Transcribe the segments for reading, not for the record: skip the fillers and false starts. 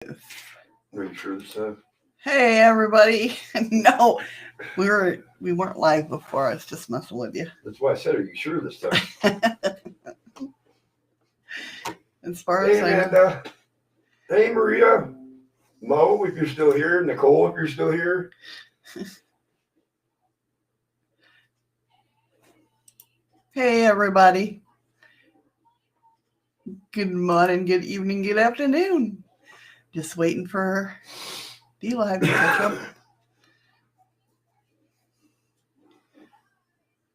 Are you sure this stuff? Hey everybody! No, we weren't live before. I was just messing with you. That's why I said, are you sure this stuff? As far Hey as I know. Amanda. Hey Maria. Mo, if you're still here. Nicole, if you're still here. Hey everybody! Good morning, good evening, good afternoon. Just waiting for dlive to catch up.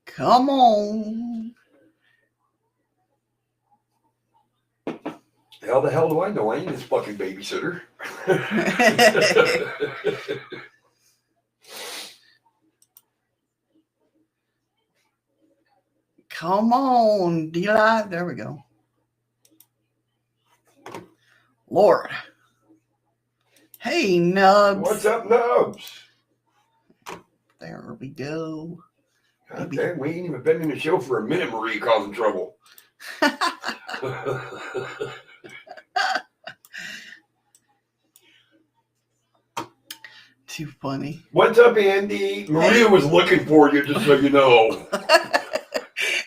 Come on. How the hell do I know? I ain't his fucking babysitter. Come on, dlive. There we go. Lord. Hey, Nubs. What's up, Nubs? There we go. God damn, we ain't even been in the show for a minute, Marie, causing trouble. Too funny. What's up, Andy? Maria was looking for you, just so you know.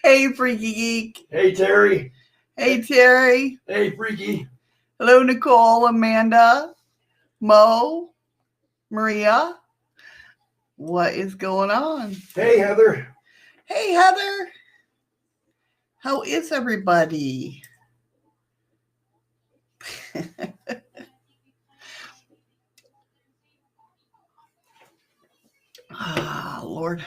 Hey, Freaky Geek. Hey, Terry. Hey, Terry. Hey, Freaky. Hello, Nicole, Amanda, Mo, Maria. What is going on? Hey, Heather. Hey, Heather. How is everybody? Ah, Lord.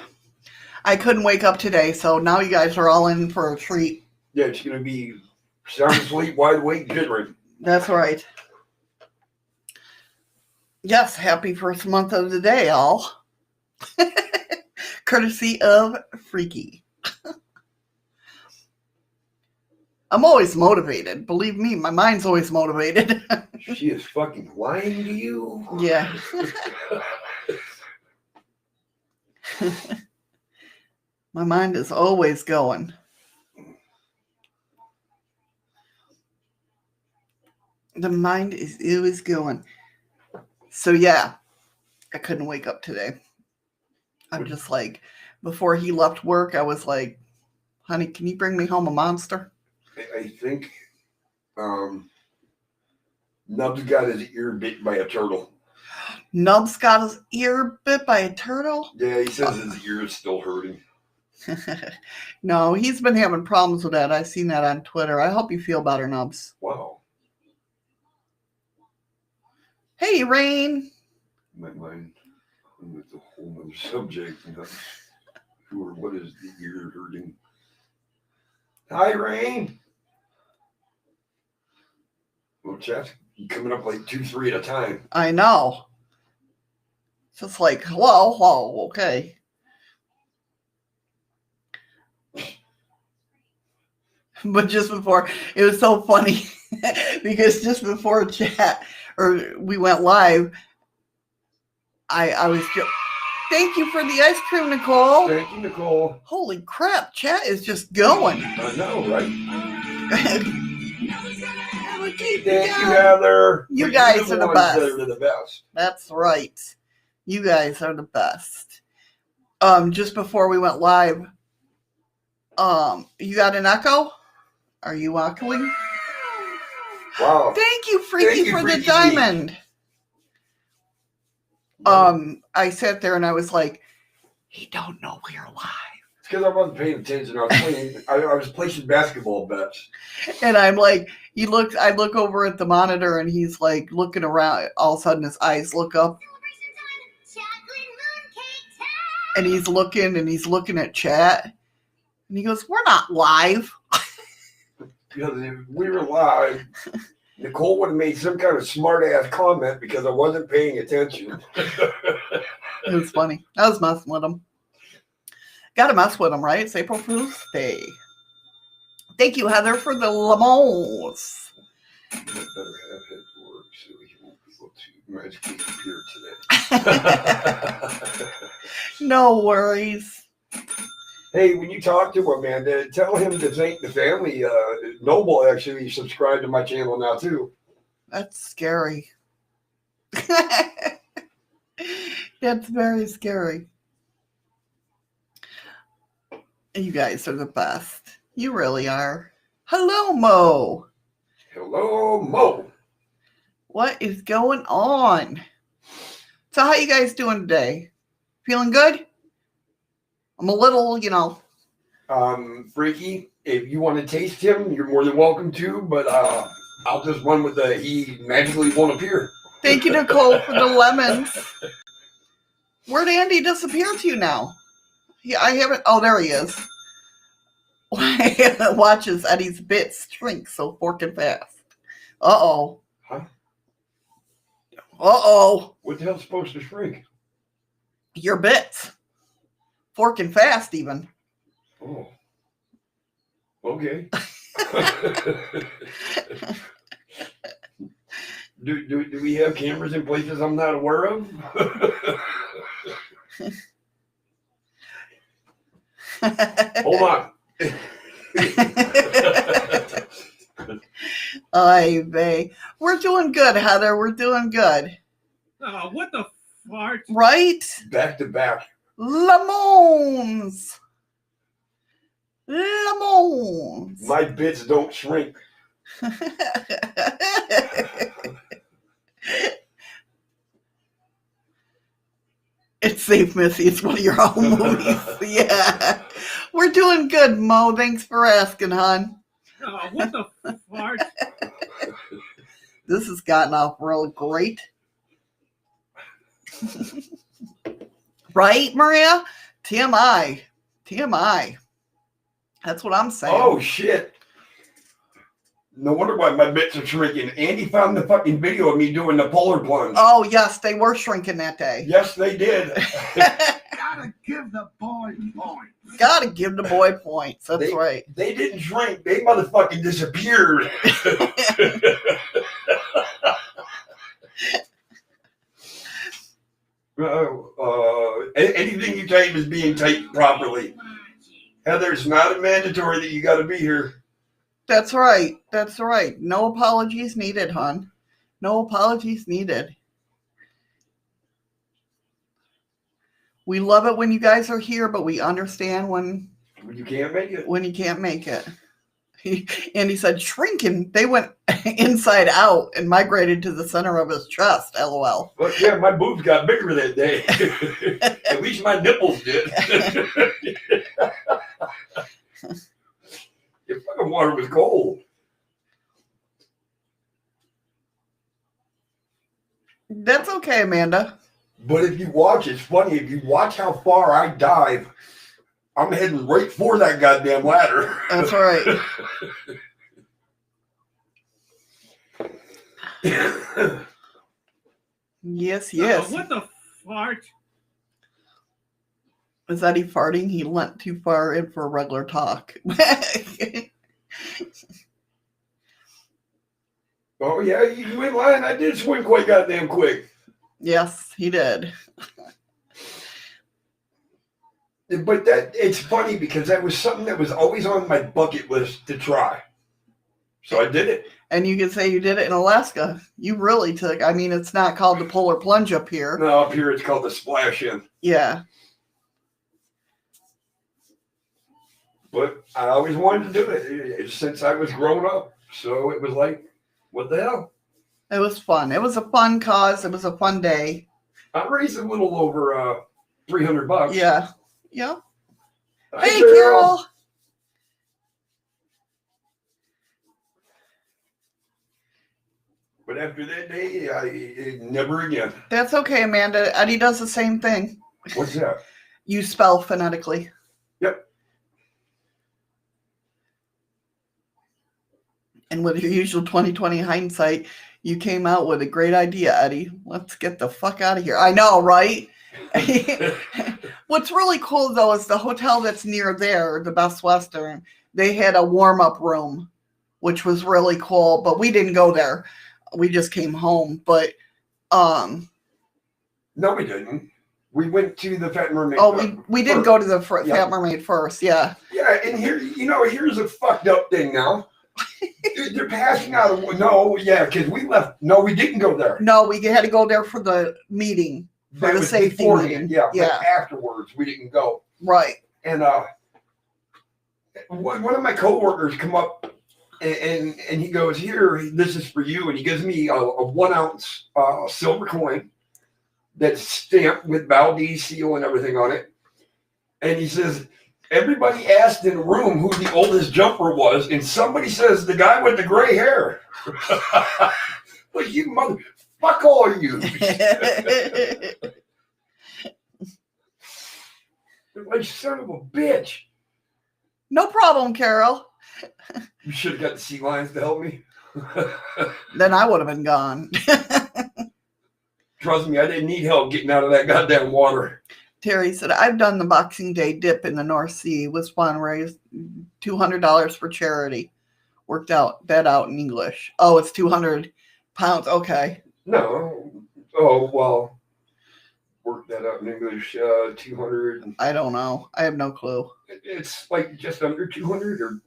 I couldn't wake up today, so now you guys are all in for a treat. Yeah, it's going to be sound asleep, wide awake, jittering. That's right. Yes, happy first month of the day, all. Courtesy of Freaky. I'm always motivated. Believe me, my mind's always motivated. She is fucking lying to you? Yeah. My mind is always going. The mind is always going. So yeah, I couldn't wake up today. I'm just like, before he left work, I was like, honey, can you bring me home a monster? I think Nubs got his ear bit by a turtle. Nubs got his ear bit by a turtle? Yeah, he says his ear is still hurting. No, he's been having problems with that. I've seen that on Twitter. I hope you feel better, Nubs. Wow. Hey, Rain. My mind with a whole other subject. Sure, what is the ear hurting? Hi, Rain. Well, chat's coming up like 2, 3 at a time. I know. Just like, hello, okay. But just before, it was so funny because just before chat, or we went live, I was just, thank you for the ice cream, Nicole. Thank you, Nicole. Holy crap, chat is just going. I know, right? Thank you, Heather. You guys are the best. That are the best. That's right. You guys are the best. Just before we went live, you got an echo? Are you echoing? Wow. Thank you, Freaky, for the diamond. I sat there and I was like, he don't know we're live. It's because I wasn't paying attention. I was placing basketball bets. And I'm like, I look over at the monitor and he's like looking around. All of a sudden his eyes look up. And he's looking at chat. And he goes, we're not live. Because if we were live, Nicole would have made some kind of smart-ass comment because I wasn't paying attention. It was funny. I was messing with him. Gotta mess with him, right? It's April Fool's Day. Thank you, Heather, for the lemons. I better have head to work so he won't be able to magically appear today. No worries. Hey, when you talk to him, Amanda, tell him to thank the family. Noble actually subscribed to my channel now, too. That's scary. That's very scary. You guys are the best. You really are. Hello, Mo. Hello, Mo. What is going on? So how you guys doing today? Feeling good? I'm a little, Freaky, if you want to taste him, you're more than welcome to, but I'll just run with he magically won't appear. Thank you, Nicole, for the lemons. Where'd Andy disappear to now? I haven't. Oh, there he is. Watches Eddie's bits shrink so forking fast. Uh-oh. Huh? Uh-oh. What the hell's supposed to shrink? Your bits. Forking fast, even. Oh. Okay. Do we have cameras in places I'm not aware of? Hold on. Ay, vey. We're doing good, Heather. We're doing good. What the fart? Right? Back to back. Lemons. Lemons. My bits don't shrink. It's safe, Missy. It's one of your own movies. Yeah. We're doing good, Mo. Thanks for asking, hon. What the fart? This has gotten off real great. Right, Maria? TMI. TMI. That's what I'm saying. Oh, shit. No wonder why my bits are shrinking. Andy found the fucking video of me doing the polar plunge. Oh, yes, they were shrinking that day. Yes, they did. Gotta give the boy points. Gotta give the boy points. That's right. They didn't shrink. They motherfucking disappeared. Anything you type is being typed properly. Heather, it's not mandatory that you got to be here. That's right. That's right. No apologies needed, hon. No apologies needed. We love it when you guys are here, but we understand when You can't make it. you can't make it. And he said shrinking. They went inside out and migrated to the center of his chest. LOL. But yeah, my boobs got bigger that day. At least my nipples did. The fucking water was cold. That's okay, Amanda. But if you watch, it's funny. If you watch how far I dive, I'm heading right for that goddamn ladder. That's right. Yes, yes. What the fart? Is that he farting? He went too far in for a regular talk. Oh, yeah, you ain't lying. I did swim quite goddamn quick. Yes, he did. But it's funny because that was something that was always on my bucket list to try. So I did it. And you can say you did it in Alaska. You really took, I mean, it's not called the polar plunge up here. No, up here it's called the splash in. Yeah. But I always wanted to do it since I was growing up. So it was like, what the hell? It was fun. It was a fun cause. It was a fun day. I raised a little over $300. Yeah. Yeah. Hi, Hey, Carol. But after that day, never again. That's okay, Amanda. Eddie does the same thing. What's that? You spell phonetically. Yep. And with your usual 20/20 hindsight, you came out with a great idea, Eddie. Let's get the fuck out of here. I know, right? What's really cool, though, is the hotel that's near there, the Best Western, they had a warm-up room, which was really cool, but we didn't go there. We just came home. But no, we didn't. We went to the Fat Mermaid. Oh, we did go to the Fat Mermaid first, yeah. Yeah, and here's a fucked up thing now. They're passing out. No, yeah, because we left. No, we didn't go there. No, we had to go there for the meeting, for That the was safety beforehand, meeting. yeah. Yeah. But afterwards, we didn't go. Right. And one of my coworkers come up and he goes, "Here, this is for you." And he gives me a 1 ounce silver coin that's stamped with Valdez seal and everything on it. And he says, everybody asked in the room who the oldest jumper was, and somebody says the guy with the gray hair. Like, you mother, fuck all of you. Like, son of a bitch. No problem, Carol. You should have got the sea lions to help me. Then I would have been gone. Trust me, I didn't need help getting out of that goddamn water. Terry said, I've done the Boxing Day dip in the North Sea. Was fun. Raised $200 for charity. Worked that out in English. Oh, it's 200 pounds. Okay. No. Oh, well. Work that out in English. 200. I don't know. I have no clue. It's like just under 200 or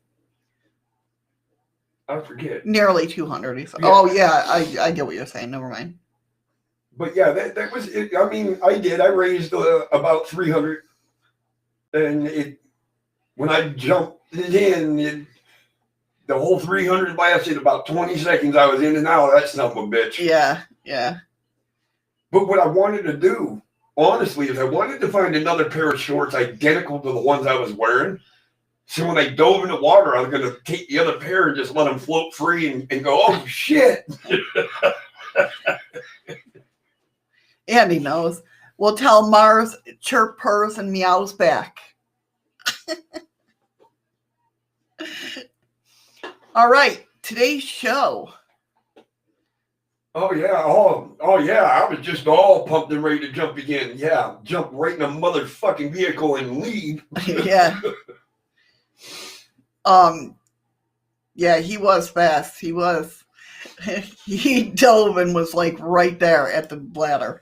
I forget. Nearly 200. Yeah. Oh, yeah. I get what you're saying. Never mind. But yeah, that was it. I mean, I raised about 300, and when I jumped in, the whole 300 lasted about 20 seconds. I was in and out of that son of a bitch. Yeah, yeah. But what I wanted to do, honestly, is I wanted to find another pair of shorts identical to the ones I was wearing. So when I dove in the water, I was going to take the other pair and just let them float free and go, oh, shit. Andy knows. We'll tell Mars chirp, purrs, and meows back. All right, today's show. Oh yeah, oh yeah, I was just all pumped and ready to jump again. Yeah, jump right in a motherfucking vehicle and leave. Yeah. Yeah, he was fast. He was. He dove and was like right there at the bladder.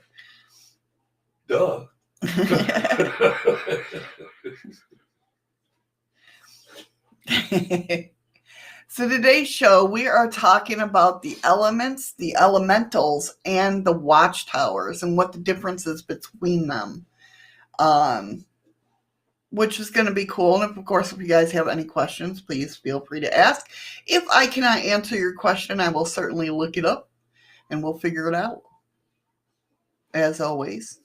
Duh. So today's show, we are talking about the elements, the elementals, and the watchtowers and what the difference is between them. Which is going to be cool. And of course, if you guys have any questions, please feel free to ask. If I cannot answer your question, I will certainly look it up and we'll figure it out. As always.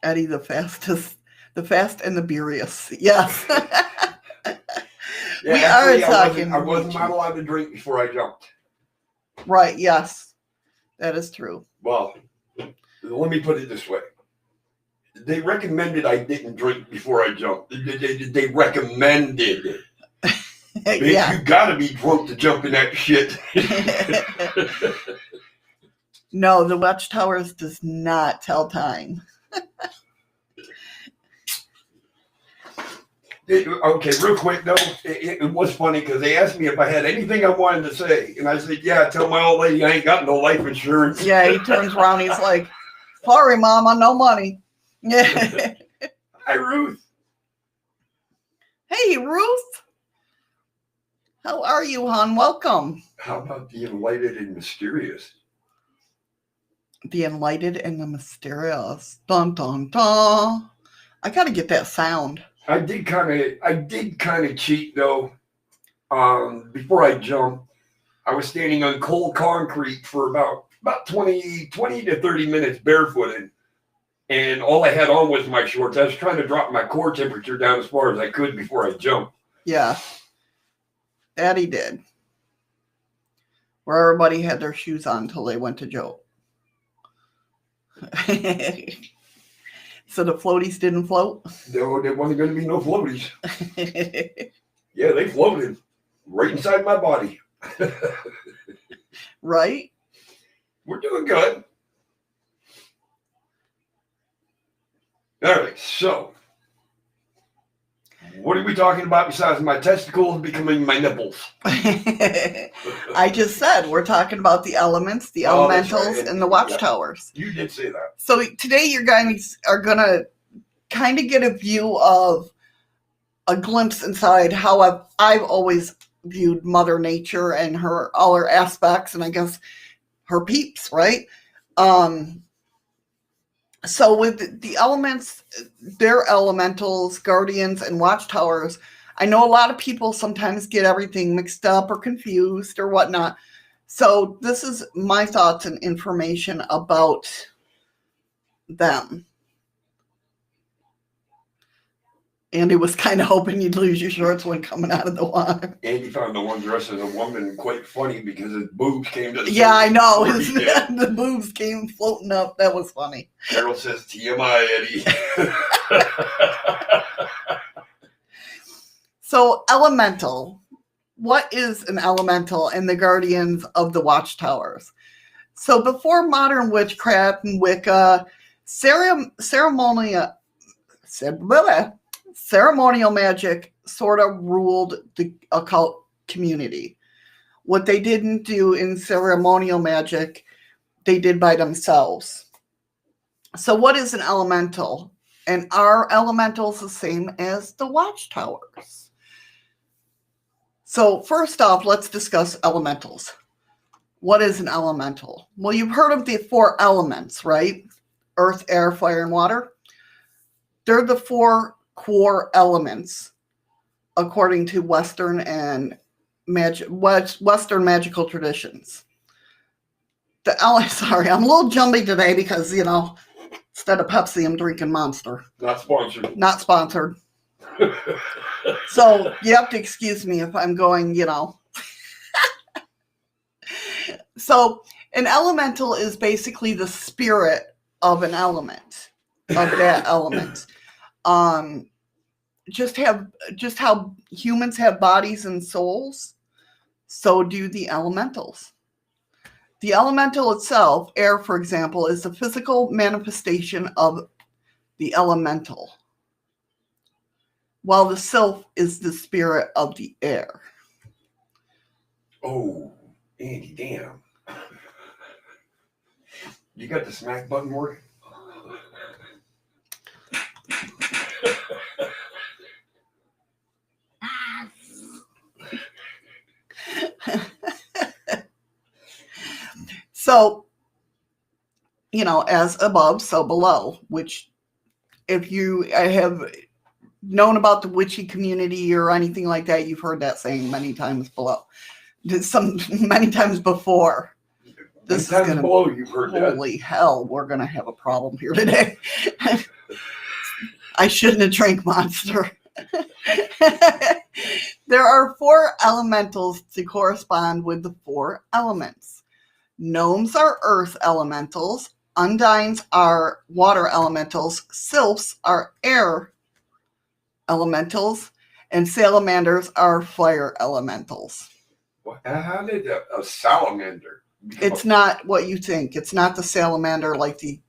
Eddie, the fast and the furious. Yes. Yeah, we actually, are talking. I wasn't not allowed to drink before I jumped. Right, yes. That is true. Well, let me put it this way. They recommended I didn't drink before I jumped. They recommended. Yeah. You gotta be drunk to jump in that shit. No, the Watchtowers does not tell time. Okay, real quick though, it was funny because they asked me if I had anything I wanted to say, and I said, "Yeah, tell my old lady I ain't got no life insurance." Yeah, he turns around, he's like, "Sorry, Mama, no money." Yeah. Hi, Ruth. Hey, Ruth. How are you, hon? Welcome. How about the enlightened and mysterious? The enlightened and the mysterious. Dun dun dun. I gotta get that sound. I did kind of cheat though. Before I jumped, I was standing on cold concrete for about 20 to 30 minutes barefooted, and all I had on was my shorts. I was trying to drop my core temperature down as far as I could before I jumped. Yeah, that he did. Where everybody had their shoes on until they went to Joe. So the floaties didn't float? No, there wasn't going to be no floaties. Yeah, they floated right inside my body. Right? We're doing good. All right, so what are we talking about besides my testicles becoming my nipples? I just said we're talking about the elements, the elementals, right. and the watchtowers. You did say that. So today you guys are going to kind of get a view of a glimpse inside how I've always viewed Mother Nature and all her aspects, and I guess her peeps, right? So with the elements, their elementals, guardians, and watchtowers, I know a lot of people sometimes get everything mixed up or confused or whatnot. So this is my thoughts and information about them. Andy was kind of hoping you'd lose your shorts when coming out of the water. Andy found the one dressed as a woman quite funny because his boobs came to the Yeah, I know. surface before he did. The boobs came floating up. That was funny. Carol says TMI, Eddie. So, elemental. What is an elemental and the guardians of the watchtowers? So, before modern witchcraft and Wicca, ceremonial magic sort of ruled the occult community. What they didn't do in ceremonial magic, they did by themselves. So what is an elemental? And are elementals the same as the watchtowers? So first off, let's discuss elementals. What is an elemental? Well, you've heard of the 4 elements, right? Earth, air, fire, and water. They're the 4 core elements according to Western magical traditions. Sorry, I'm a little jumpy today because, instead of Pepsi, I'm drinking Monster. Not sponsored. Not sponsored. So you have to excuse me if I'm going, So an elemental is basically the spirit of an element, of that element. Just how humans have bodies and souls, so do the elementals. The elemental itself, air, for example, is the physical manifestation of the elemental, while the sylph is the spirit of the air. Oh, Andy, damn. You got the smack button working? So, as above, so below, which if you have known about the witchy community or anything like that, you've heard that saying many times many times before. This is gonna, below, you've heard that. Holy hell, we're going to have a problem here today. I shouldn't have drank Monster. There are 4 elementals to correspond with the 4 elements. Gnomes are earth elementals. Undines are water elementals. Sylphs are air elementals. And salamanders are fire elementals. How did a salamander? It's not what you think. It's not the salamander like the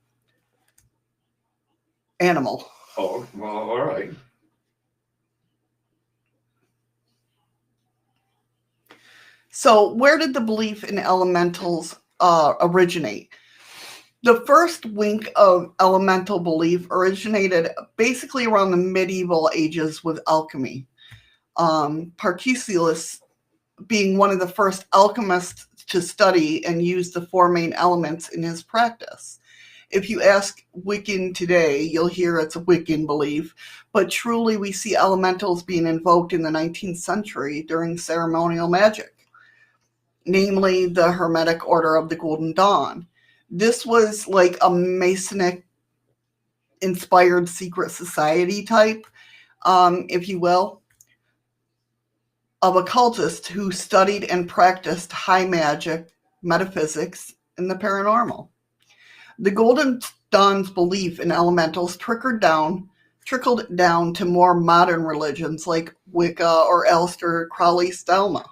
animal. Oh, well, all right. So where did the belief in elementals originate? The first wink of elemental belief originated basically around the medieval ages with alchemy. Paracelsus being one of the first alchemists to study and use the 4 main elements in his practice. If you ask Wiccan today, you'll hear it's a Wiccan belief, but truly we see elementals being invoked in the 19th century during ceremonial magic, namely the Hermetic Order of the Golden Dawn. This was like a Masonic inspired secret society type, if you will, of occultists who studied and practiced high magic, metaphysics, and the paranormal. The Golden Dawn's belief in elementals trickled down to more modern religions like Wicca or Aleister Crowley's Thelema.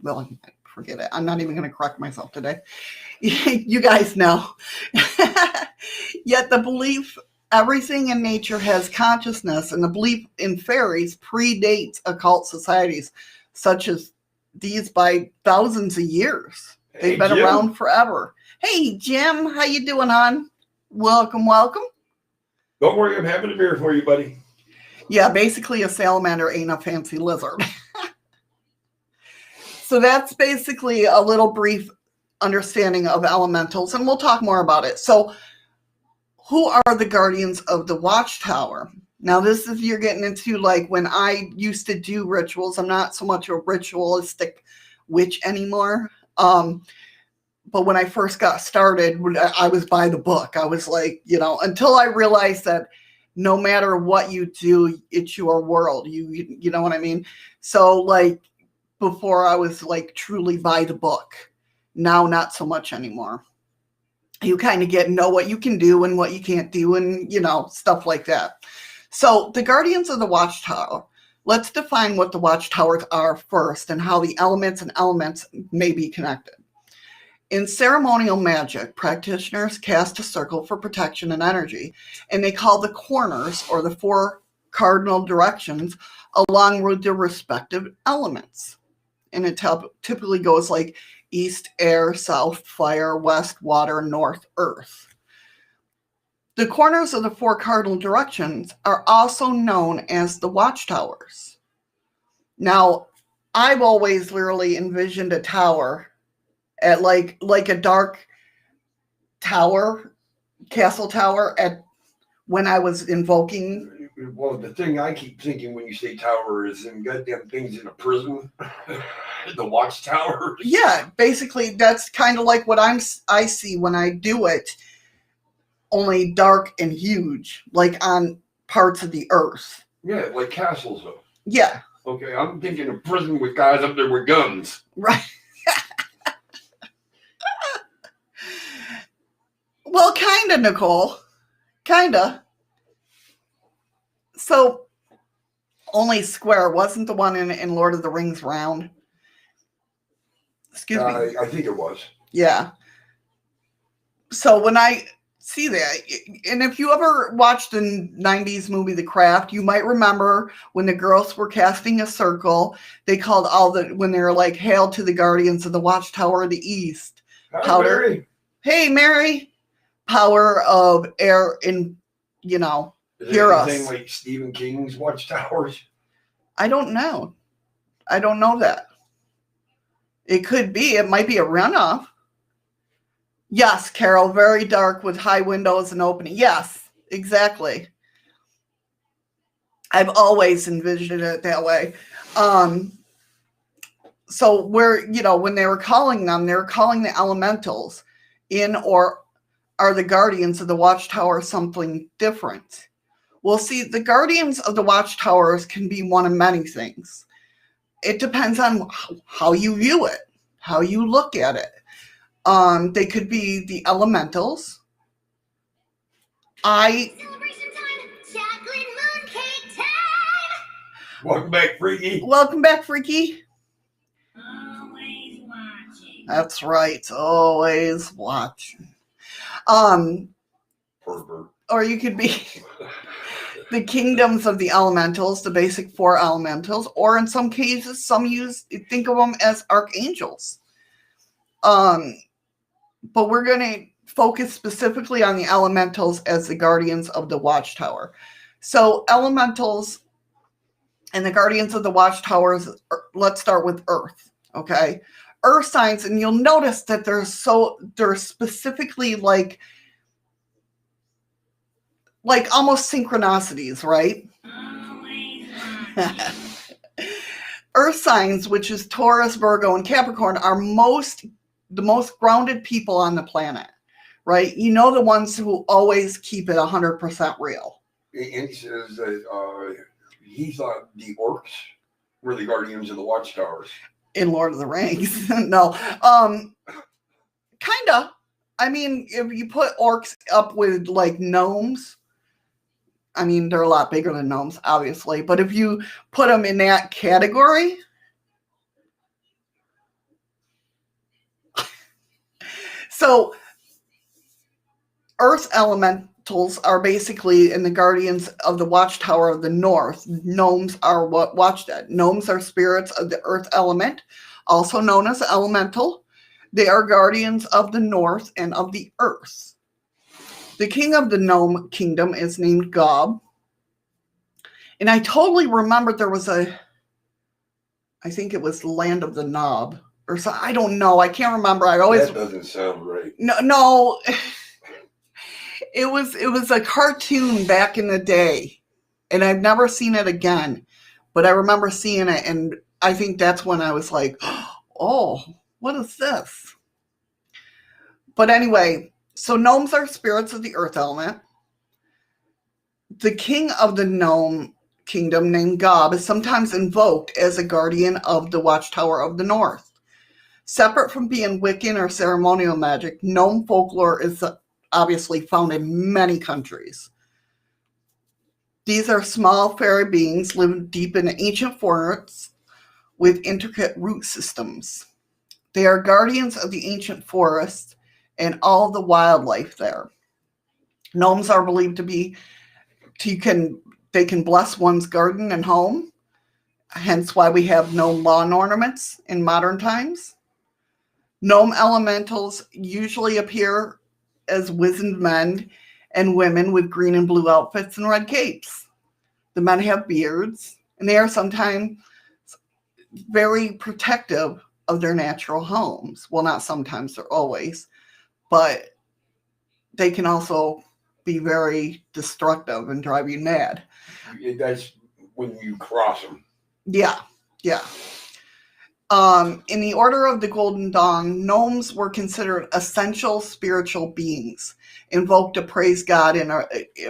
Well, forget it. I'm not even going to correct myself today. You guys know. Yet the belief everything in nature has consciousness, and the belief in fairies predates occult societies such as these by thousands of years. They've been around forever. Hey, Jim, how you doing, hon? Welcome. Don't worry, I'm having a beer for you, buddy. Yeah, basically a salamander ain't a fancy lizard. So that's basically a little brief understanding of elementals, and we'll talk more about it. So who are the guardians of the Watchtower? Now, this is you're getting into like when I used to do rituals. I'm not so much a ritualistic witch anymore. But when I first got started, I was by the book. I was like, until I realized that no matter what you do, it's your world. You know what I mean? So like before I was like truly by the book. Now, not so much anymore. You kind of know what you can do and what you can't do and, stuff like that. So the guardians of the Watchtower, let's define what the Watchtowers are first and how the elements may be connected. In ceremonial magic, practitioners cast a circle for protection and energy, and they call the corners or the 4 cardinal directions along with their respective elements. And it typically goes like east, air, south, fire, west, water, north, earth. The corners of the 4 cardinal directions are also known as the Watchtowers. Now, I've always literally envisioned a tower at like a dark tower, castle tower when I was invoking. Well, the thing I keep thinking when you say tower is them goddamn things in a prison, the Watchtowers. Yeah, basically that's kind of like what I see when I do it, only dark and huge, like on parts of the earth. Yeah, like castles though. Yeah. Okay, I'm thinking of prison with guys up there with guns. Right. Well, kind of, Nicole. Kind of. So, only square wasn't the one in Lord of the Rings round. Excuse me. I think it was. Yeah. So when I see that, and if you ever watched the 90s movie The Craft, you might remember when the girls were casting a circle, they called when they were like, hail to the guardians of the Watchtower of the East. Hi, Mary. Hey, Mary. Power of air and, Is hear it us. anything like Stephen King's Watchtowers? I don't know. I don't know that. It could be. It might be a runoff. Yes, Carol, very dark with high windows and opening. Yes, exactly. I've always envisioned it that way. So when they were calling them, they were calling the elementals in, or are the guardians of the Watchtower something different? Well, see, the guardians of the Watchtowers can be one of many things. It depends on how you view it, how you look at it. They could be the elementals. Celebration time! Chocolate mooncake time! Welcome back, Freaky. Welcome back, Freaky. Always watching. That's right. Always watching. Pervert. Or you could be the kingdoms of the elementals, the basic 4 elementals, or in some cases, think of them as archangels. But we're going to focus specifically on the elementals as the guardians of the Watchtower. So elementals and the guardians of the Watchtowers, let's start with Earth, okay? Earth signs, and you'll notice that they're specifically like almost synchronicities, right? Always watching. Earth signs, which is Taurus, Virgo, and Capricorn, are the most grounded people on the planet, right? The ones who always keep it 100% real. And he says that he thought the orcs were the guardians of the Watchtowers. In Lord of the Rings. No. Kinda. I mean, if you put orcs up with like gnomes, I mean, they're a lot bigger than gnomes, obviously. But if you put them in that category, so Earth elementals are basically in the guardians of the Watchtower of the North. Gnomes are what watch that. Gnomes are spirits of the Earth element, also known as elemental. They are guardians of the North and of the Earth. The king of the gnome kingdom is named Gob, And I totally remembered there was I think it was the Land of the Knob or so. I don't know. I can't remember. I always That doesn't sound right. no. It was a cartoon back in the day, and I've never seen it again. But I remember seeing it, and I think that's when I was like, "Oh, what is this?" But anyway, so gnomes are spirits of the earth element. The king of the gnome kingdom, named Gob, is sometimes invoked as a guardian of the Watchtower of the North. Separate from being Wiccan or ceremonial magic, gnome folklore is obviously found in many countries. These are small fairy beings living deep in ancient forests with intricate root systems. They are guardians of the ancient forests and all the wildlife there. Gnomes are believed to be they can bless one's garden and home, hence why we have gnome lawn ornaments in modern times. Gnome elementals usually appear as wizened men and women with green and blue outfits and red capes. The men have beards, and they are sometimes very protective of their natural homes. Well, not sometimes, they're always, but they can also be very destructive and drive you mad. That's when you cross them. Yeah. In the Order of the Golden Dawn, gnomes were considered essential spiritual beings, invoked to praise God in a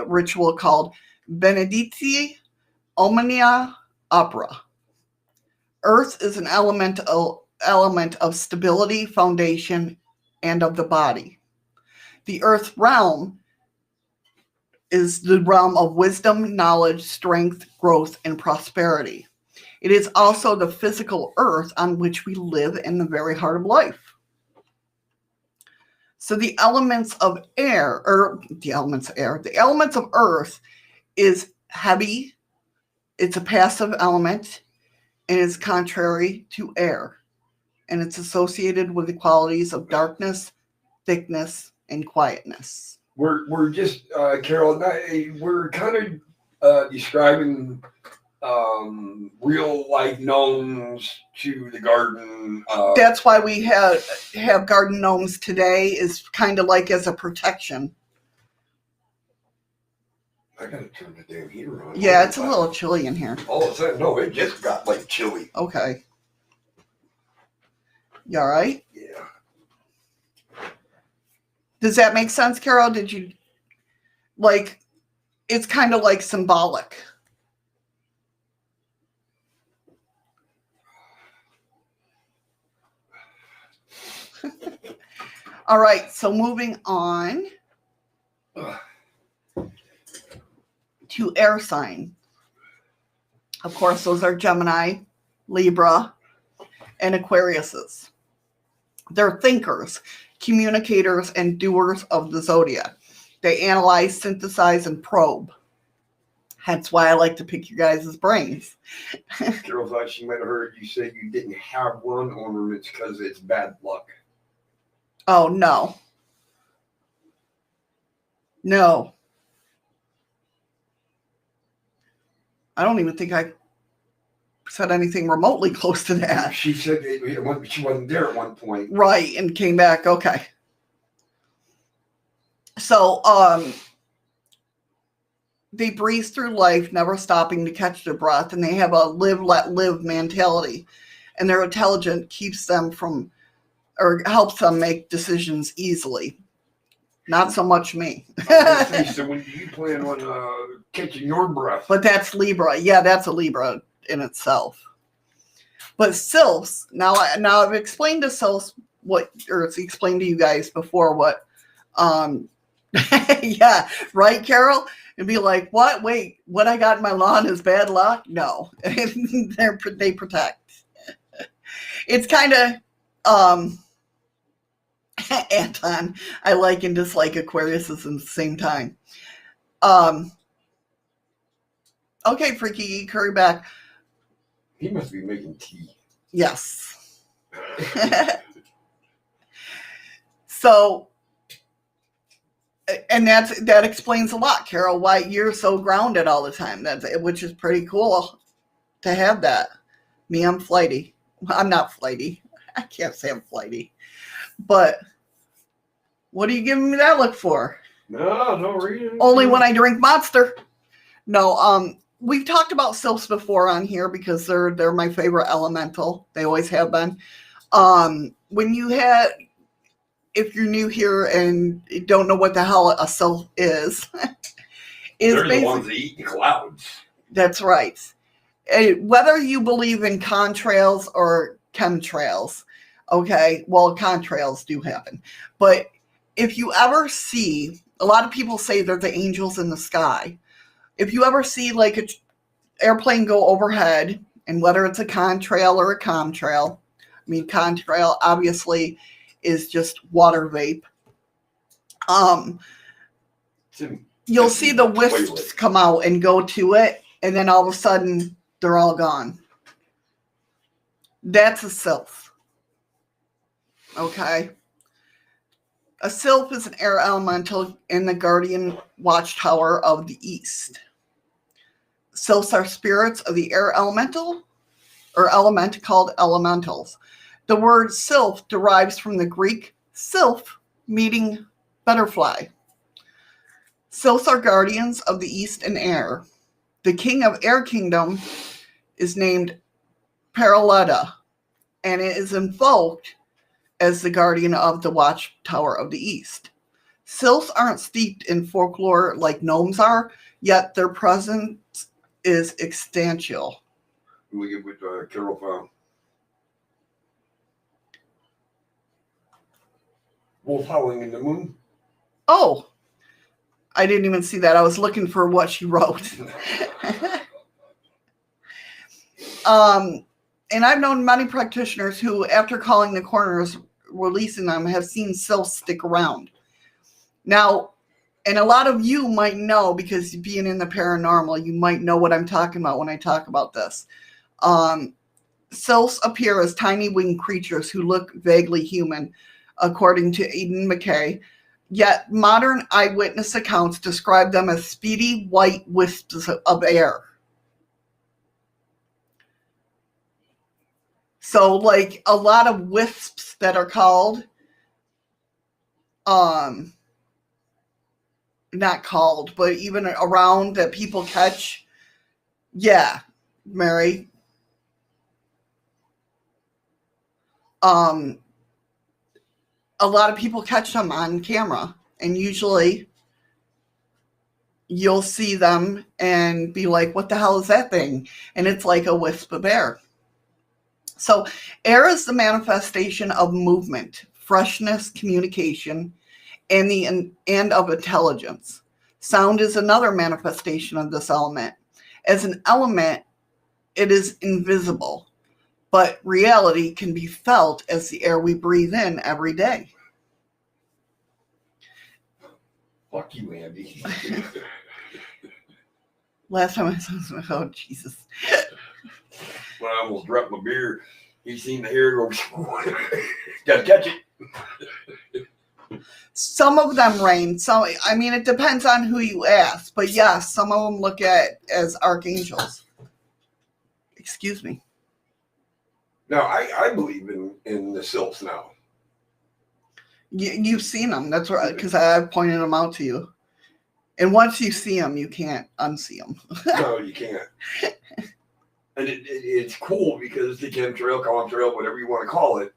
ritual called Benedicti Omnia Opera. Earth is an element of stability, foundation, and of the body. The earth realm is the realm of wisdom, knowledge, strength, growth, and prosperity. It is also the physical earth on which we live in the very heart of life. So the elements of the elements of earth is heavy, it's a passive element, and is contrary to air. And it's associated with the qualities of darkness, thickness, and quietness. We're just Carol. We're kind of describing real life gnomes to the garden. That's why we have garden gnomes today, is kind of like as a protection. I gotta turn the damn heater on. Yeah, it's a little chilly in here. All of a sudden, no, it just got like chilly. Okay. You all right? Yeah. Does that make sense, Carol? Did you like? It's kind of like symbolic. All right, so moving on to air sign. Of course, those are Gemini, Libra, and Aquariuses. They're thinkers, communicators, and doers of the zodiac. They analyze, synthesize, and probe. Hence why I like to pick you guys' brains. Carol thought she might have heard you say you didn't have one ornament because it's bad luck. Oh, no. No. I don't even think I said anything remotely close to that. She said she wasn't there at one point. Right, and came back. Okay. So, they breeze through life, never stopping to catch their breath, and they have a live, let live mentality. And their intelligence keeps them from, or helps them make decisions easily. Not so much me. So when do you plan on catching your breath? But that's Libra. Yeah, that's a Libra in itself. But sylphs, now I've explained to sylphs it's explained to you guys before what, yeah, right, Carol? And be like, what? Wait, what I got in my lawn is bad luck? No, they protect. It's kind of, Anton, I like and dislike Aquariuses at the same time. Okay, Freaky, curry back. He must be making tea. Yes. So, And that explains a lot, Carol, why you're so grounded all the time. Which is pretty cool to have that. Me, I'm flighty. I'm not flighty. I can't say I'm flighty. But what are you giving me that look for? No reason. Only when I drink Monster. No, we've talked about sylphs before on here because they're my favorite elemental. They always have been. If you're new here and you don't know what the hell a sylph is they're the ones that eat the clouds. That's right. Whether you believe in contrails or chemtrails, okay, well, contrails do happen. But if you ever see, a lot of people say they're the angels in the sky. If you ever see like an airplane go overhead, and whether it's a contrail or a comtrail, I mean, contrail obviously is just water vape. You'll see the wisps come out and go to it, and then all of a sudden they're all gone. That's a sylph. Okay. A sylph is an air elemental in the guardian watchtower of the east. Sylphs are spirits of the air elemental or element called elementals. The word sylph derives from the Greek sylph, meaning butterfly. Sylphs are guardians of the east and air. The king of Air Kingdom is named Paraletta, and it is invoked as the guardian of the Watchtower of the East. Sylphs aren't steeped in folklore like gnomes are, yet their presence is existential. We get with Carol found. Wolf howling in the moon. Oh, I didn't even see that. I was looking for what she wrote. And I've known many practitioners who, after calling the coroners, releasing them, have seen sylphs stick around. Now, and a lot of you might know, because being in the paranormal, you might know what I'm talking about when I talk about this. Sylphs appear as tiny winged creatures who look vaguely human, according to Aidan McKay. Yet modern eyewitness accounts describe them as speedy white wisps of air. So, like, a lot of wisps that are called, not called, but even around that people catch. Yeah, Mary. A lot of people catch them on camera, and usually you'll see them and be like, what the hell is that thing? And it's like a wisp of air. So air is the manifestation of movement, freshness, communication, and of intelligence. Sound is another manifestation of this element. As an element, it is invisible, but reality can be felt as the air we breathe in every day. Fuck you, Andy. Last time I saw, oh Jesus. When I almost dropped my beer, he seen the hair go, gotta catch it. Some of them rain. So, I mean, it depends on who you ask. But yes, some of them look at as archangels. Excuse me. Now, I believe in the sylphs now. You've seen them. That's right, because I've pointed them out to you. And once you see them, you can't unsee them. No, you can't. And it's cool because the chemtrail, contrail, whatever you want to call it,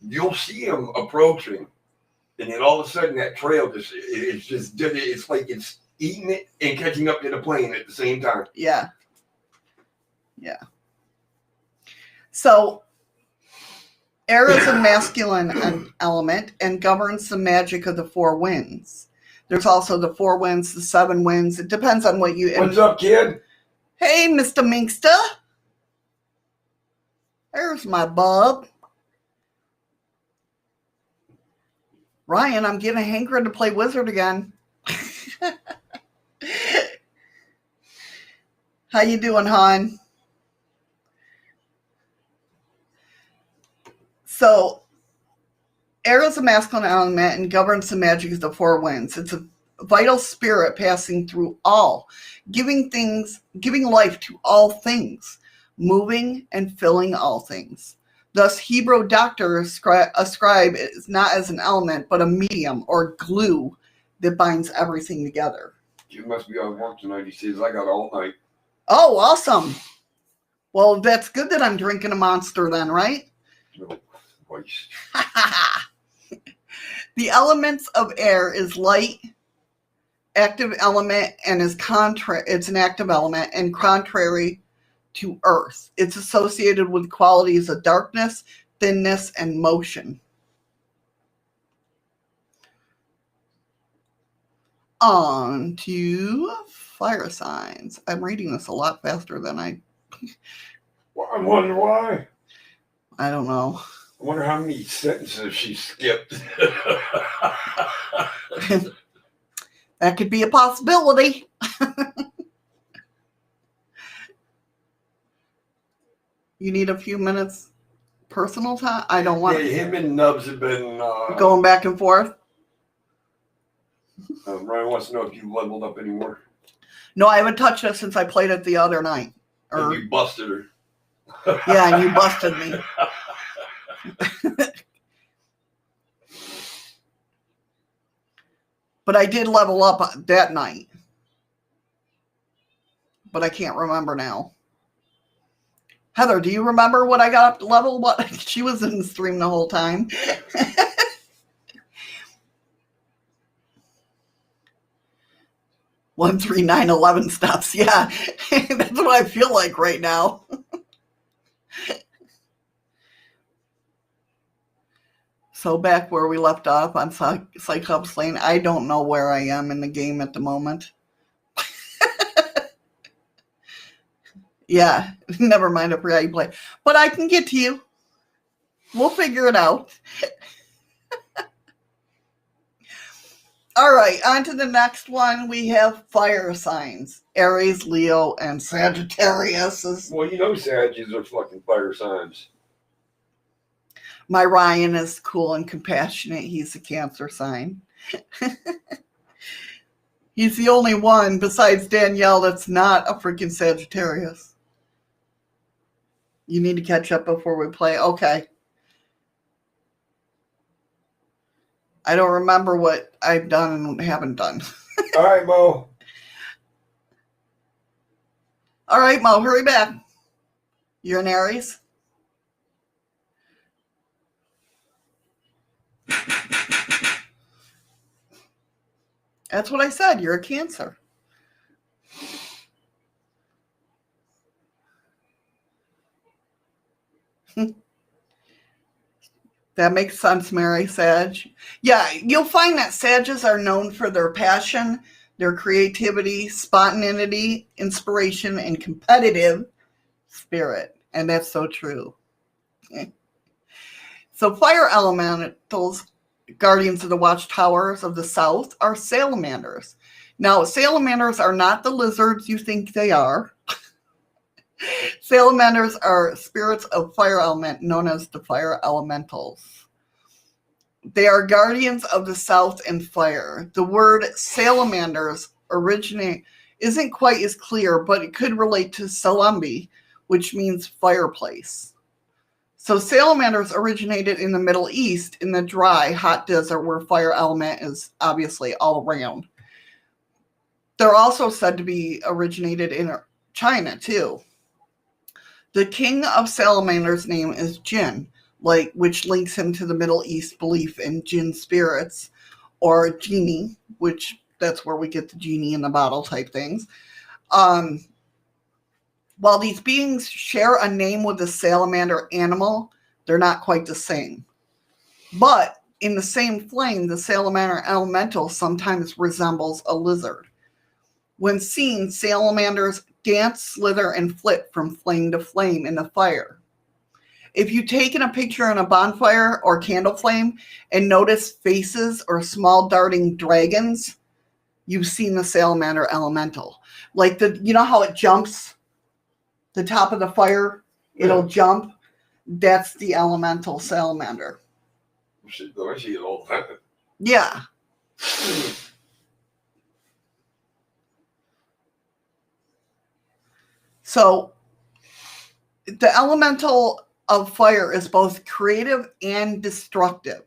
you'll see them approaching. And then all of a sudden that trail it's like it's eating it and catching up to the plane at the same time. Yeah. Yeah. So air is a masculine element and governs the magic of the four winds. There's also the four winds, the seven winds. It depends on what you... What's up, kid? Hey, Mr. Minkster. There's my bub. Ryan, I'm getting a hankering to play Wizard again. How you doing, hon? So, air is a masculine element and governs the magic of the four winds. It's a vital spirit passing through all, giving life to all things, moving and filling all things. Thus, Hebrew doctors ascribe it not as an element, but a medium or glue that binds everything together. You must be on work tonight. He says, I got all night. Oh, awesome. Well, that's good that I'm drinking a Monster then, right? No, waste. The elements of air is light, active element, and it's an active element and contrary to earth. It's associated with qualities of darkness, thinness, and motion. On to fire signs. I'm reading this a lot faster than I wonder why. I don't know. I wonder how many sentences she skipped. That could be a possibility. You need a few minutes personal time? I don't want him and Nubs have been going back and forth. Ryan wants to know if you leveled up anymore. No, I haven't touched it since I played it the other night. And you busted her. Yeah, and you busted me. But I did level up that night. But I can't remember now. Heather, do you remember what I got up to level? What she was in the stream the whole time. 13911 steps. Yeah, that's what I feel like right now. So back where we left off on Cyclops Lane, I don't know where I am in the game at the moment. Yeah, never mind up how you play. But I can get to you. We'll figure it out. All right, on to the next one. We have fire signs. Aries, Leo, and Sagittarius. Well, you know Saggies are fucking fire signs. My Ryan is cool and compassionate. He's a Cancer sign. He's the only one besides Danielle that's not a freaking Sagittarius. You need to catch up before we play. Okay. I don't remember what I've done and haven't done. All right, Mo. All right, Mo, hurry back. You're an Aries? That's what I said. You're a Cancer. That makes sense, Mary. Sag. Yeah, you'll find that Sages are known for their passion, their creativity, spontaneity, inspiration, and competitive spirit. And that's so true. So fire elementals, guardians of the Watchtowers of the South, are salamanders. Now, salamanders are not the lizards you think they are. Salamanders are spirits of fire element known as the fire elementals. They are guardians of the South and fire. The word salamanders isn't quite as clear, but it could relate to Salambi, which means fireplace. So salamanders originated in the Middle East in the dry, hot desert where fire element is obviously all around. They're also said to be originated in China too. The king of salamanders' name is Jinn, which links him to the Middle East belief in jinn spirits, or genie, which that's where we get the genie in the bottle type things. While these beings share a name with the salamander animal, they're not quite the same. But in the same flame, the salamander elemental sometimes resembles a lizard. When seen, salamanders dance, slither, and flit from flame to flame in the fire. If you've taken a picture in a bonfire or candle flame and notice faces or small darting dragons, you've seen the salamander elemental. Like you know how it jumps the top of the fire? It'll jump. That's the elemental salamander. I see it all the time. Yeah. So the elemental of fire is both creative and destructive,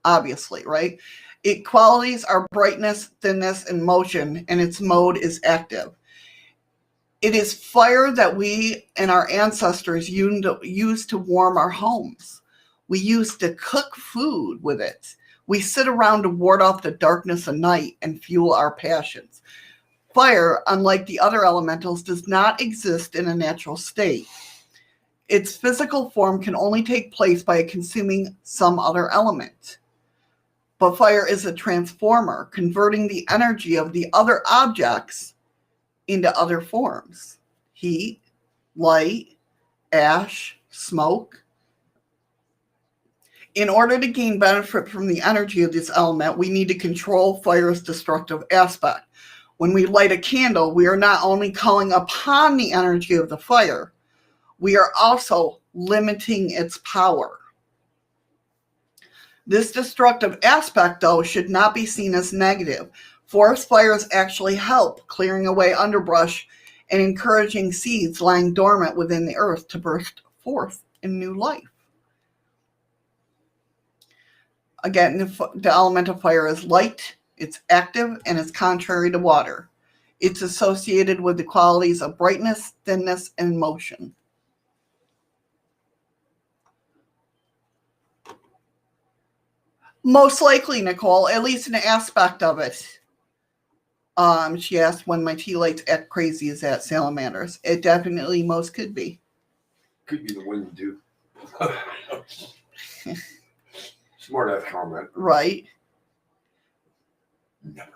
obviously, right? Its qualities are brightness, thinness, and motion, and its mode is active. It is fire that we and our ancestors used to warm our homes. We used to cook food with it. We sit around to ward off the darkness of night and fuel our passions. Fire, unlike the other elementals, does not exist in a natural state. Its physical form can only take place by consuming some other element. But fire is a transformer, converting the energy of the other objects into other forms. Heat, light, ash, smoke. In order to gain benefit from the energy of this element, we need to control fire's destructive aspect. When we light a candle, we are not only calling upon the energy of the fire, we are also limiting its power. This destructive aspect, though, should not be seen as negative. Forest fires actually help clearing away underbrush and encouraging seeds lying dormant within the earth to burst forth in new life. Again, the element of fire is light, it's active, and it's contrary to water. It's associated with the qualities of brightness, thinness, and motion. Most likely, Nicole, at least an aspect of it. She asked when my tea lights act crazy is at salamanders. It definitely most could be. Could be the wind, too. Smart ass comment. Right. Never.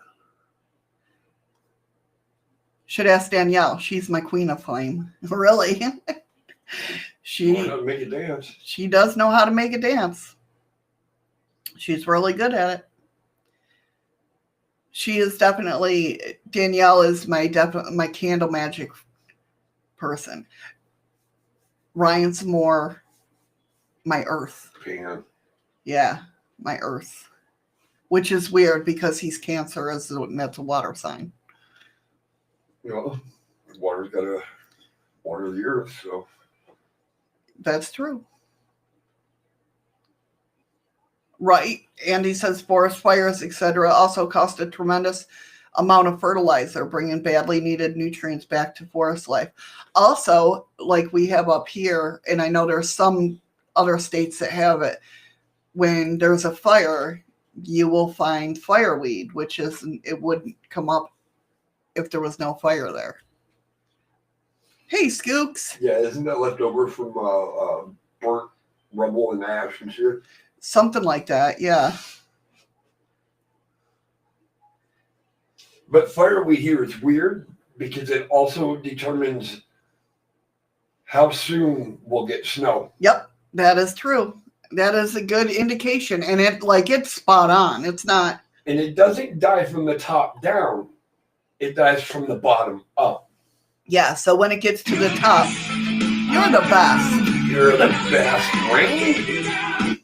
Should ask Danielle. She's my queen of flame. Really? Why not make it dance? She does know how to make a dance. She's really good at it. She is definitely, Danielle is my candle magic person. Ryan's more my earth. Pan. Yeah, my earth. Which is weird because he's Cancer, and that's a water sign. You know, water's got to water the earth, so. That's true. Right. Andy says forest fires, etc., also cost a tremendous amount of fertilizer, bringing badly needed nutrients back to forest life. Also, like we have up here, and I know there's some other states that have it, when there's a fire, you will find fireweed, which it wouldn't come up if there was no fire there. Hey, Skooks. Yeah, isn't that left over from burnt rubble and ash and shit? Something like that, yeah. But fireweed here is weird because it also determines how soon we'll get snow. Yep, that is true. That is a good indication, and it's spot on. It's not. And it doesn't die from the top down. It dies from the bottom up. Yeah, so when it gets to the top, you're the best. You're the best, right?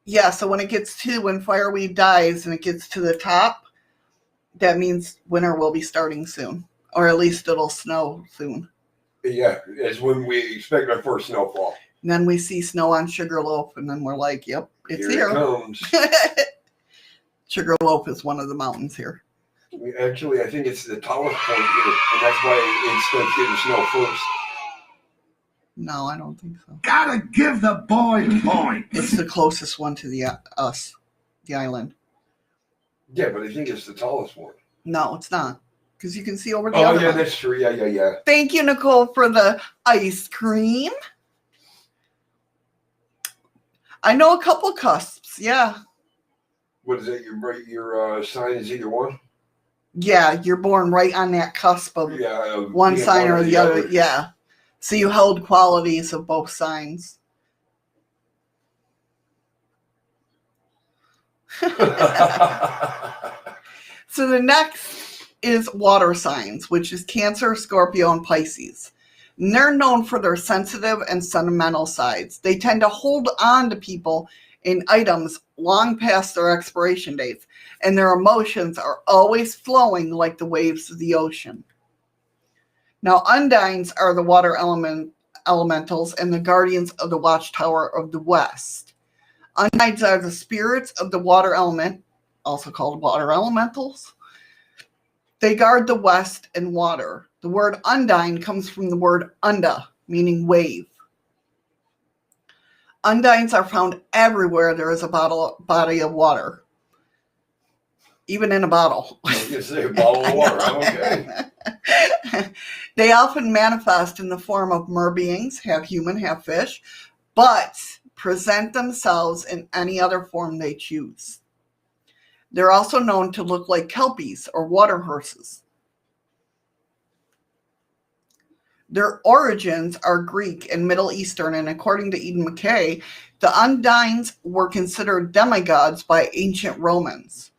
Yeah, so when fireweed dies and it gets to the top, that means winter will be starting soon. Or at least it'll snow soon. Yeah, it's when we expect our first snowfall. And then we see snow on Sugarloaf, and then we're like, yep, it's here. It comes. Sugarloaf is one of the mountains here. Actually, I think it's the tallest point here, and that's why it starts getting snow first. No, I don't think so. Gotta give the boy points. It's the closest one to the island. Yeah, but I think it's the tallest one. No, it's not. Because you can see over the other yeah, one. that's true. Yeah. Thank you, Nicole, for the ice cream. I know a couple cusps, yeah. What is it? Your sign is either one? Yeah, you're born right on that cusp of one sign or the other. Yeah. So you held qualities of both signs. So the next is water signs, which is Cancer, Scorpio, and Pisces. And they're known for their sensitive and sentimental sides. They tend to hold on to people and items long past their expiration dates, and their emotions are always flowing like the waves of the ocean. Now, undines are the water elementals and the guardians of the Watchtower of the West. Undines are the spirits of the water element, also called water elementals. They guard the West and water. The word undine comes from the word unda, meaning wave. Undines are found everywhere there is a body of water, even in a bottle. I was gonna say a bottle of water. I'm okay. They often manifest in the form of mer beings, half human, half fish, but present themselves in any other form they choose. They're also known to look like kelpies or water horses. Their origins are Greek and Middle Eastern, and according to Eden McKay, the undines were considered demigods by ancient Romans.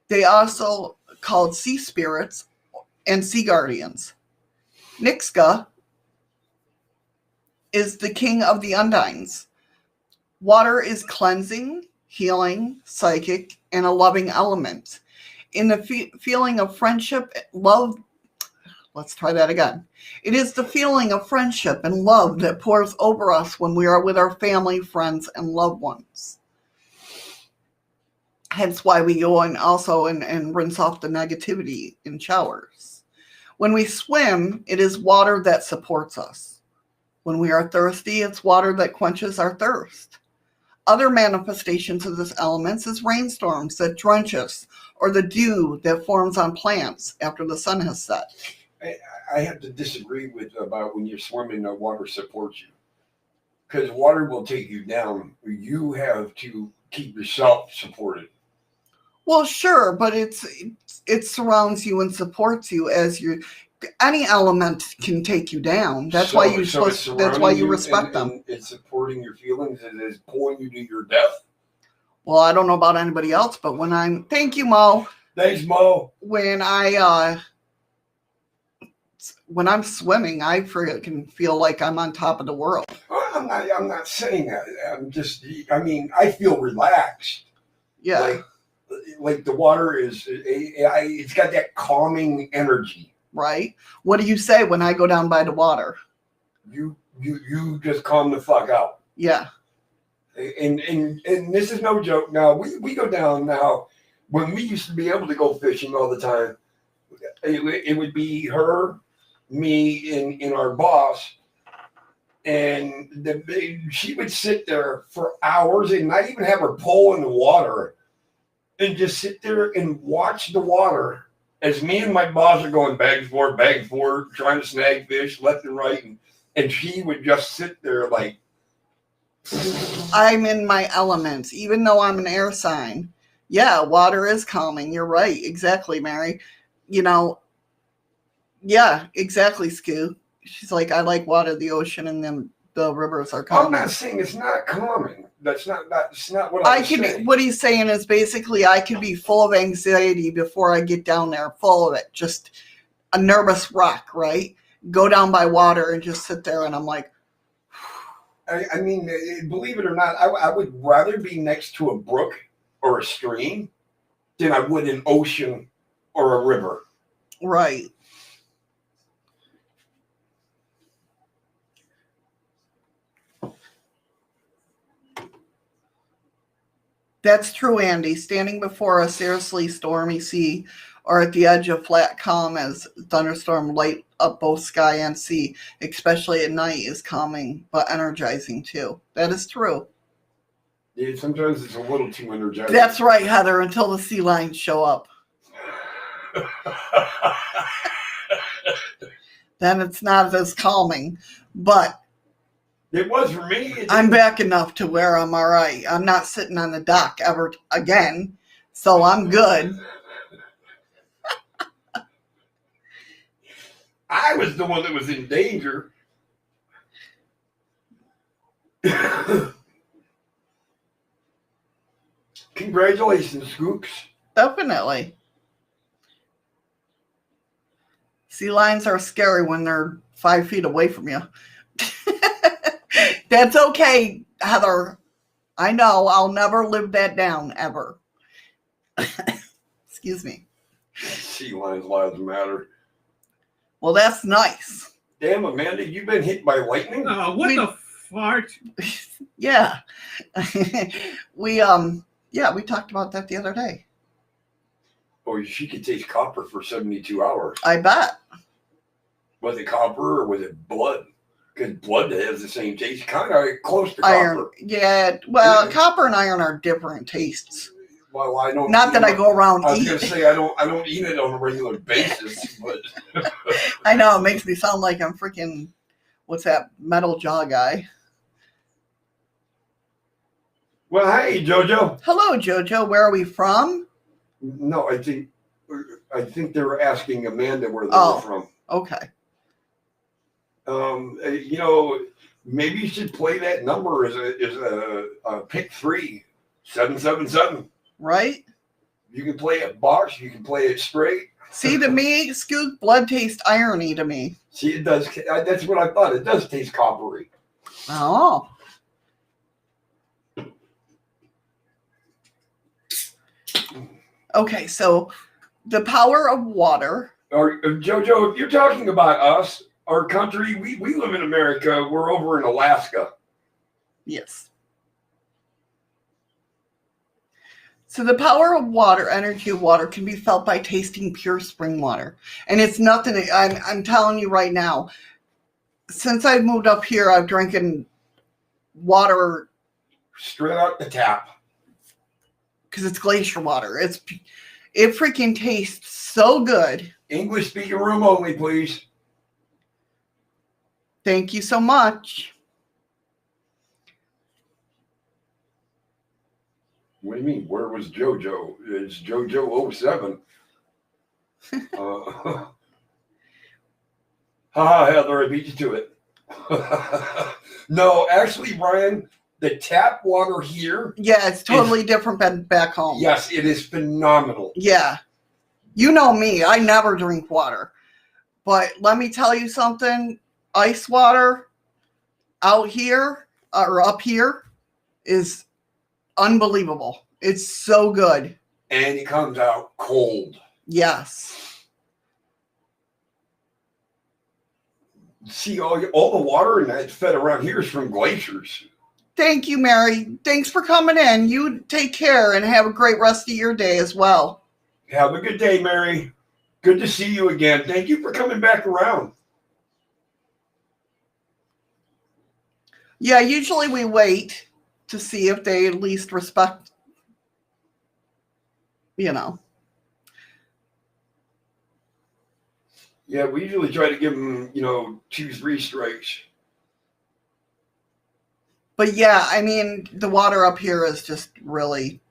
They also called sea spirits and sea guardians. Nixga is the king of the undines. Water is cleansing, healing, psychic, and a loving element. In the feeling of friendship, love, let's try that again. It is the feeling of friendship and love that pours over us when we are with our family, friends, and loved ones. Hence why we go and also and rinse off the negativity in showers. When we swim, it is water that supports us. When we are thirsty, it's water that quenches our thirst. Other manifestations of this element is rainstorms that drench us, or the dew that forms on plants after the sun has set. I have to disagree with about when you're swimming, the water supports you. Because water will take you down. You have to keep yourself supported. Well, sure, but it surrounds you and supports you as you. Any element can take you down. That's why you that's why you respect them. And it's supporting your feelings and it's pulling you to your death. Well, I don't know about anybody else, but thank you, Mo. Thanks, Mo. When I'm swimming, I can feel like I'm on top of the world. I'm not saying that. I feel relaxed. Yeah. Like the water it's got that calming energy. Right? What do you say when I go down by the water? You just calm the fuck out. Yeah. And this is no joke. Now we go down now. When we used to be able to go fishing all the time, it would be her, me, and our boss, and she would sit there for hours and not even have her pole in the water, and just sit there and watch the water as me and my boss are going back and forth, trying to snag fish left and right, and she would just sit there like. I'm in my elements, even though I'm an air sign. Yeah, water is calming. You're right. Exactly, Mary. Yeah, exactly, Scoo. She's like, I like water, the ocean, and then the rivers are calming. I'm not saying it's not calming. That's not what I'm saying. What he's saying is basically I could be full of anxiety before I get down there, full of it, just a nervous wreck, right? Go down by water and just sit there, and I'm like, I mean, believe it or not, I would rather be next to a brook or a stream than I would an ocean or a river. Right. That's true, Andy. Standing before a seriously stormy sea or at the edge of flat calm as thunderstorm light up both sky and sea, especially at night, is calming but energizing too. That is true. Yeah, sometimes it's a little too energizing. That's right, Heather, until the sea lions show up. Then it's not as calming, but it was for me. I'm back enough to where I'm all right. I'm not sitting on the dock ever again, so I'm good. I was the one that was in danger. Congratulations, Scoops. Definitely. Sea lions are scary when they're 5 feet away from you. That's okay, Heather. I know. I'll never live that down, ever. Excuse me. Sea lions' lives matter. Well, that's nice. Damn, Amanda, you've been hit by lightning? What We- the fart? Yeah. we talked about that the other day. Or she could taste copper for 72 hours. I bet. Was it copper or was it blood? Because blood has the same taste, kind of close to Iron. copper. Yeah. Well, Yeah. copper and iron are different tastes. Well, I don't. Not that I go around I was eating. gonna say I don't eat it on a regular basis, but I know, it makes me sound like I'm freaking, what's that, metal jaw guy. well, hey, JoJo. Hello, Jojo. Where are we from? No, I think they were asking Amanda where they Oh. were from. Okay. Maybe you should play that number as a pick 3777. Right? You can play it box, you can play it straight. See, to me, Scoot, blood tastes irony to me. See, it does. That's what I thought. It does taste coppery. Oh. Okay, so the power of water. Or JoJo, if you're talking about us, our country, we live in America. We're over in Alaska. Yes. So the power of water, energy of water, can be felt by tasting pure spring water. And it's nothing, I'm telling you right now, since I've moved up here, I've drinking water Straight out the tap. because it's glacier water. It freaking tastes so good. English speaking room only, please. Thank you so much. What do you mean? Where was JoJo? It's JoJo 07. Haha, Heather, I beat you to it. No, actually, Brian, the tap water here, Yeah, it's totally different than back home. yes, it is phenomenal. Yeah. You know me, I never drink water. But let me tell you something, ice water out here or up here is unbelievable. It's so good. And it comes out cold. Yes. See, all the water in that fed around here is from glaciers. Thank you, Mary. Thanks for coming in. You take care and have a great rest of your day as well. Have a good day, Mary. Good to see you again. Thank you for coming back around. Yeah, usually we wait to see if they at least respect, you know. Yeah, we usually try to give them, 2-3 strikes. But yeah, I mean, the water up here is just really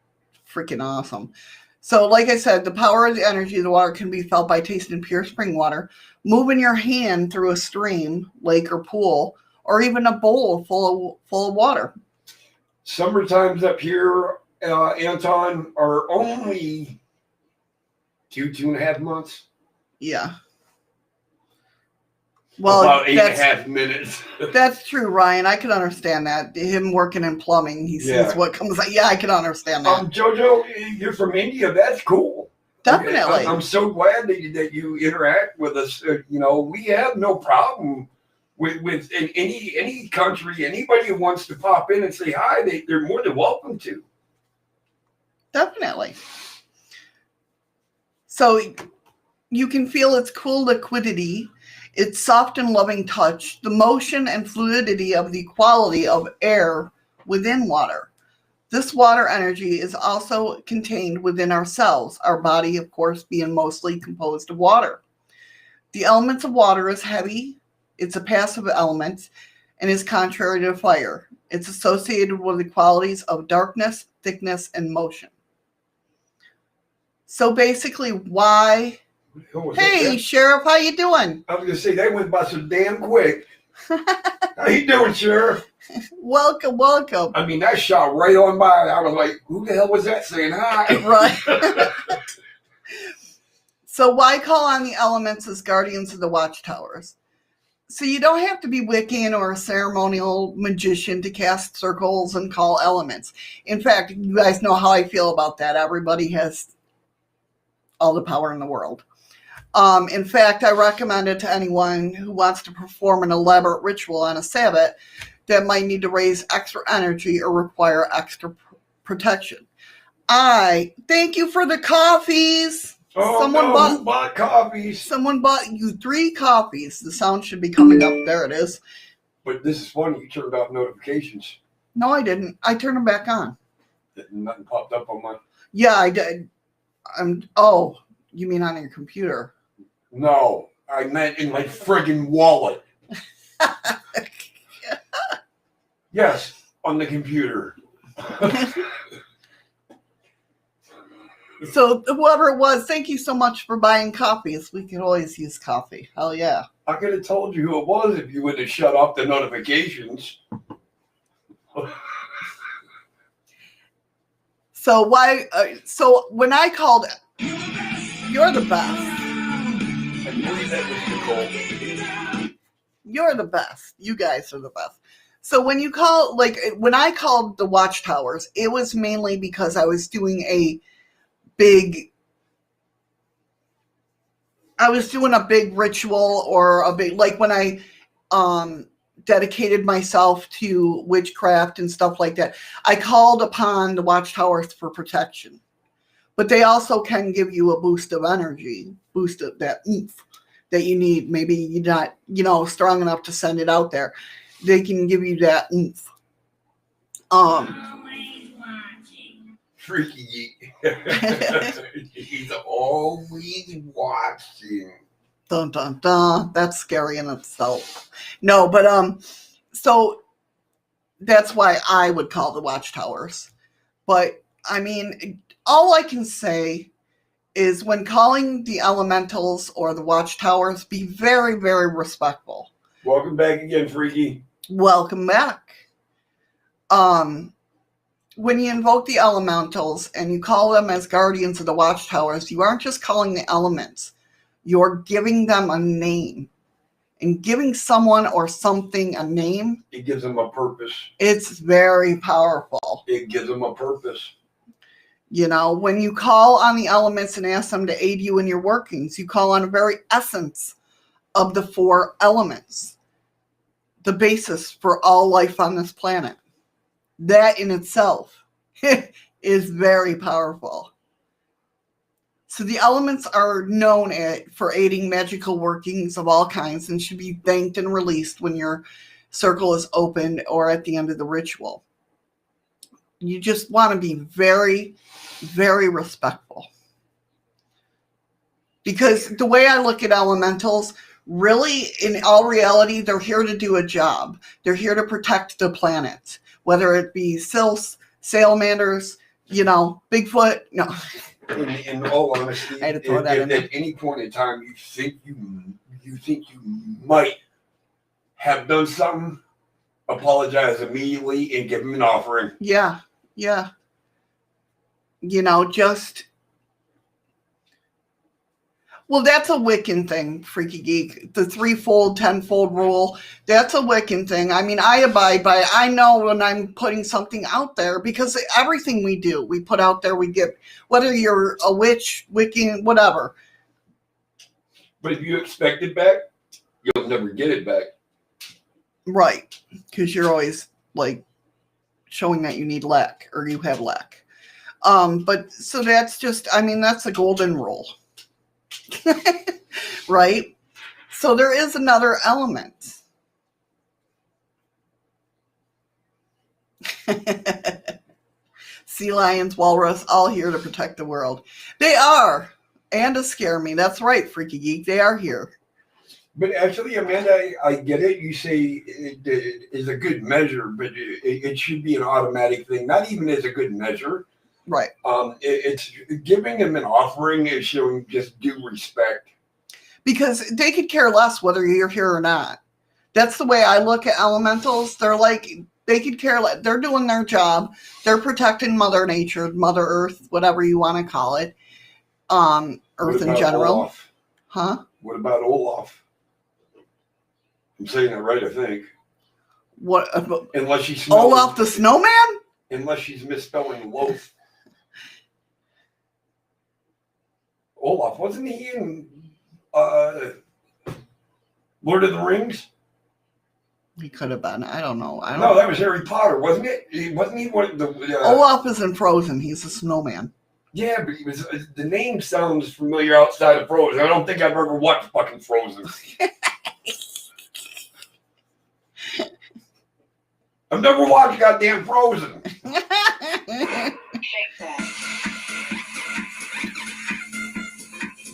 freaking awesome. So like I said, the power of the energy of the water can be felt by tasting pure spring water, moving your hand through a stream, lake, or pool, or even a bowl full of water. Summer times up here, Anton, are only 2.5 months. Yeah. Well, about 8.5 minutes. That's true, Ryan. I can understand that. Him working in plumbing, he sees Yeah. what comes out. Yeah, I can understand that. JoJo, you're from India. That's cool. Definitely. I'm so glad that you interact with us. We have no problem with in any country. Anybody who wants to pop in and say hi, they're more than welcome to. Definitely. So you can feel its cool liquidity, its soft and loving touch, the motion and fluidity of the quality of air within water. This water energy is also contained within ourselves, our body, of course, being mostly composed of water. The elements of water is heavy, it's a passive element, and is contrary to fire. It's associated with the qualities of darkness, thickness, and motion. So basically, why... Hey, Sheriff, how you doing? I was gonna say that went by so damn quick. How you doing, Sheriff? Welcome, welcome. I mean, that shot right on by. I was like, who the hell was that saying hi? Right. So why call on the elements as guardians of the Watchtowers? So you don't have to be Wiccan or a ceremonial magician to cast circles and call elements. In fact, you guys know how I feel about that. Everybody has all the power in the world. In fact, I recommend it to anyone who wants to perform an elaborate ritual on a Sabbath that might need to raise extra energy or require extra protection. I thank you for the coffees. Oh, Someone no, bought- who bought coffees? Someone bought you 3 coffees. The sound should be coming up. There it is. But this is funny. You turned off notifications. No, I didn't. I turned them back on. Nothing popped up on my. Yeah, I did. Oh, you mean on your computer? No, I meant in my friggin' wallet. Yes, on the computer. So whoever it was, thank you so much for buying coffees. We could always use coffee. Hell yeah. I could have told you who it was if you would have shut off the notifications. So why? So when I called, you're the best. I believe that was Nicole. You're the best. You guys are the best. So when you call, like when I called the Watchtowers, it was mainly because I was doing a big ritual or a big, like when I dedicated myself to witchcraft and stuff like that. I called upon the Watchtowers for protection, but they also can give you a boost of energy, boost of that oomph that you need. Maybe you're not, strong enough to send it out there. They can give you that oomph. Always watching. Freaky. He's always watching. Dun dun dun. That's scary in itself. No, but so that's why I would call the Watchtowers. But I mean, all I can say is when calling the elementals or the Watchtowers, be very, very respectful. Welcome back again, Freaky. Welcome back. When you invoke the elementals and you call them as guardians of the Watchtowers, you aren't just calling the elements. You're giving them a name. And giving someone or something a name, It gives them a purpose. it's very powerful. It gives them a purpose. When you call on the elements and ask them to aid you in your workings, you call on the very essence of the 4 elements, the basis for all life on this planet. That in itself is very powerful. So the elements are known for aiding magical workings of all kinds and should be thanked and released when your circle is opened or at the end of the ritual. You just want to be very, very respectful. Because the way I look at elementals, really, in all reality, they're here to do a job. They're here to protect the planet. Whether it be Sylphs, Salamanders, Bigfoot. No. In all honesty, I had to throw that in there. At any point in time you think you might have done something, apologize immediately and give them an offering. Yeah. Well, that's a Wiccan thing, Freaky Geek. The 3-fold, 10-fold rule. That's a Wiccan thing. I mean, I abide by it. I know when I'm putting something out there because everything we do, we put out there, we get, whether you're a witch, Wiccan, whatever. But if you expect it back, you'll never get it back. Right. Because you're always showing that you need lack or you have lack. But so that's just, that's a golden rule. Right? So there is another element. Sea lions, walrus, all here to protect the world. They are. And to scare me. That's right, Freaky Geek. They are here. But actually, Amanda, I get it. You say it is a good measure, but it should be an automatic thing. Not even as a good measure. Right. It's giving them an offering is showing just due respect. Because they could care less whether you're here or not. That's the way I look at elementals. They're they could care less. They're doing their job. They're protecting Mother Nature, Mother Earth, whatever you want to call it. Earth in general. Olaf? Huh? What about Olaf? I'm saying that right, I think. What? Unless she's Olaf the Snowman? Unless she's misspelling loaf. Olaf, wasn't he in Lord of the Rings? He could have been. I don't know. I don't. No, that was Harry Potter, wasn't it? Wasn't he one of the? Olaf is in Frozen. He's a snowman. Yeah, but he was. The name sounds familiar outside of Frozen. I don't think I've ever watched fucking Frozen. I've never watched goddamn Frozen.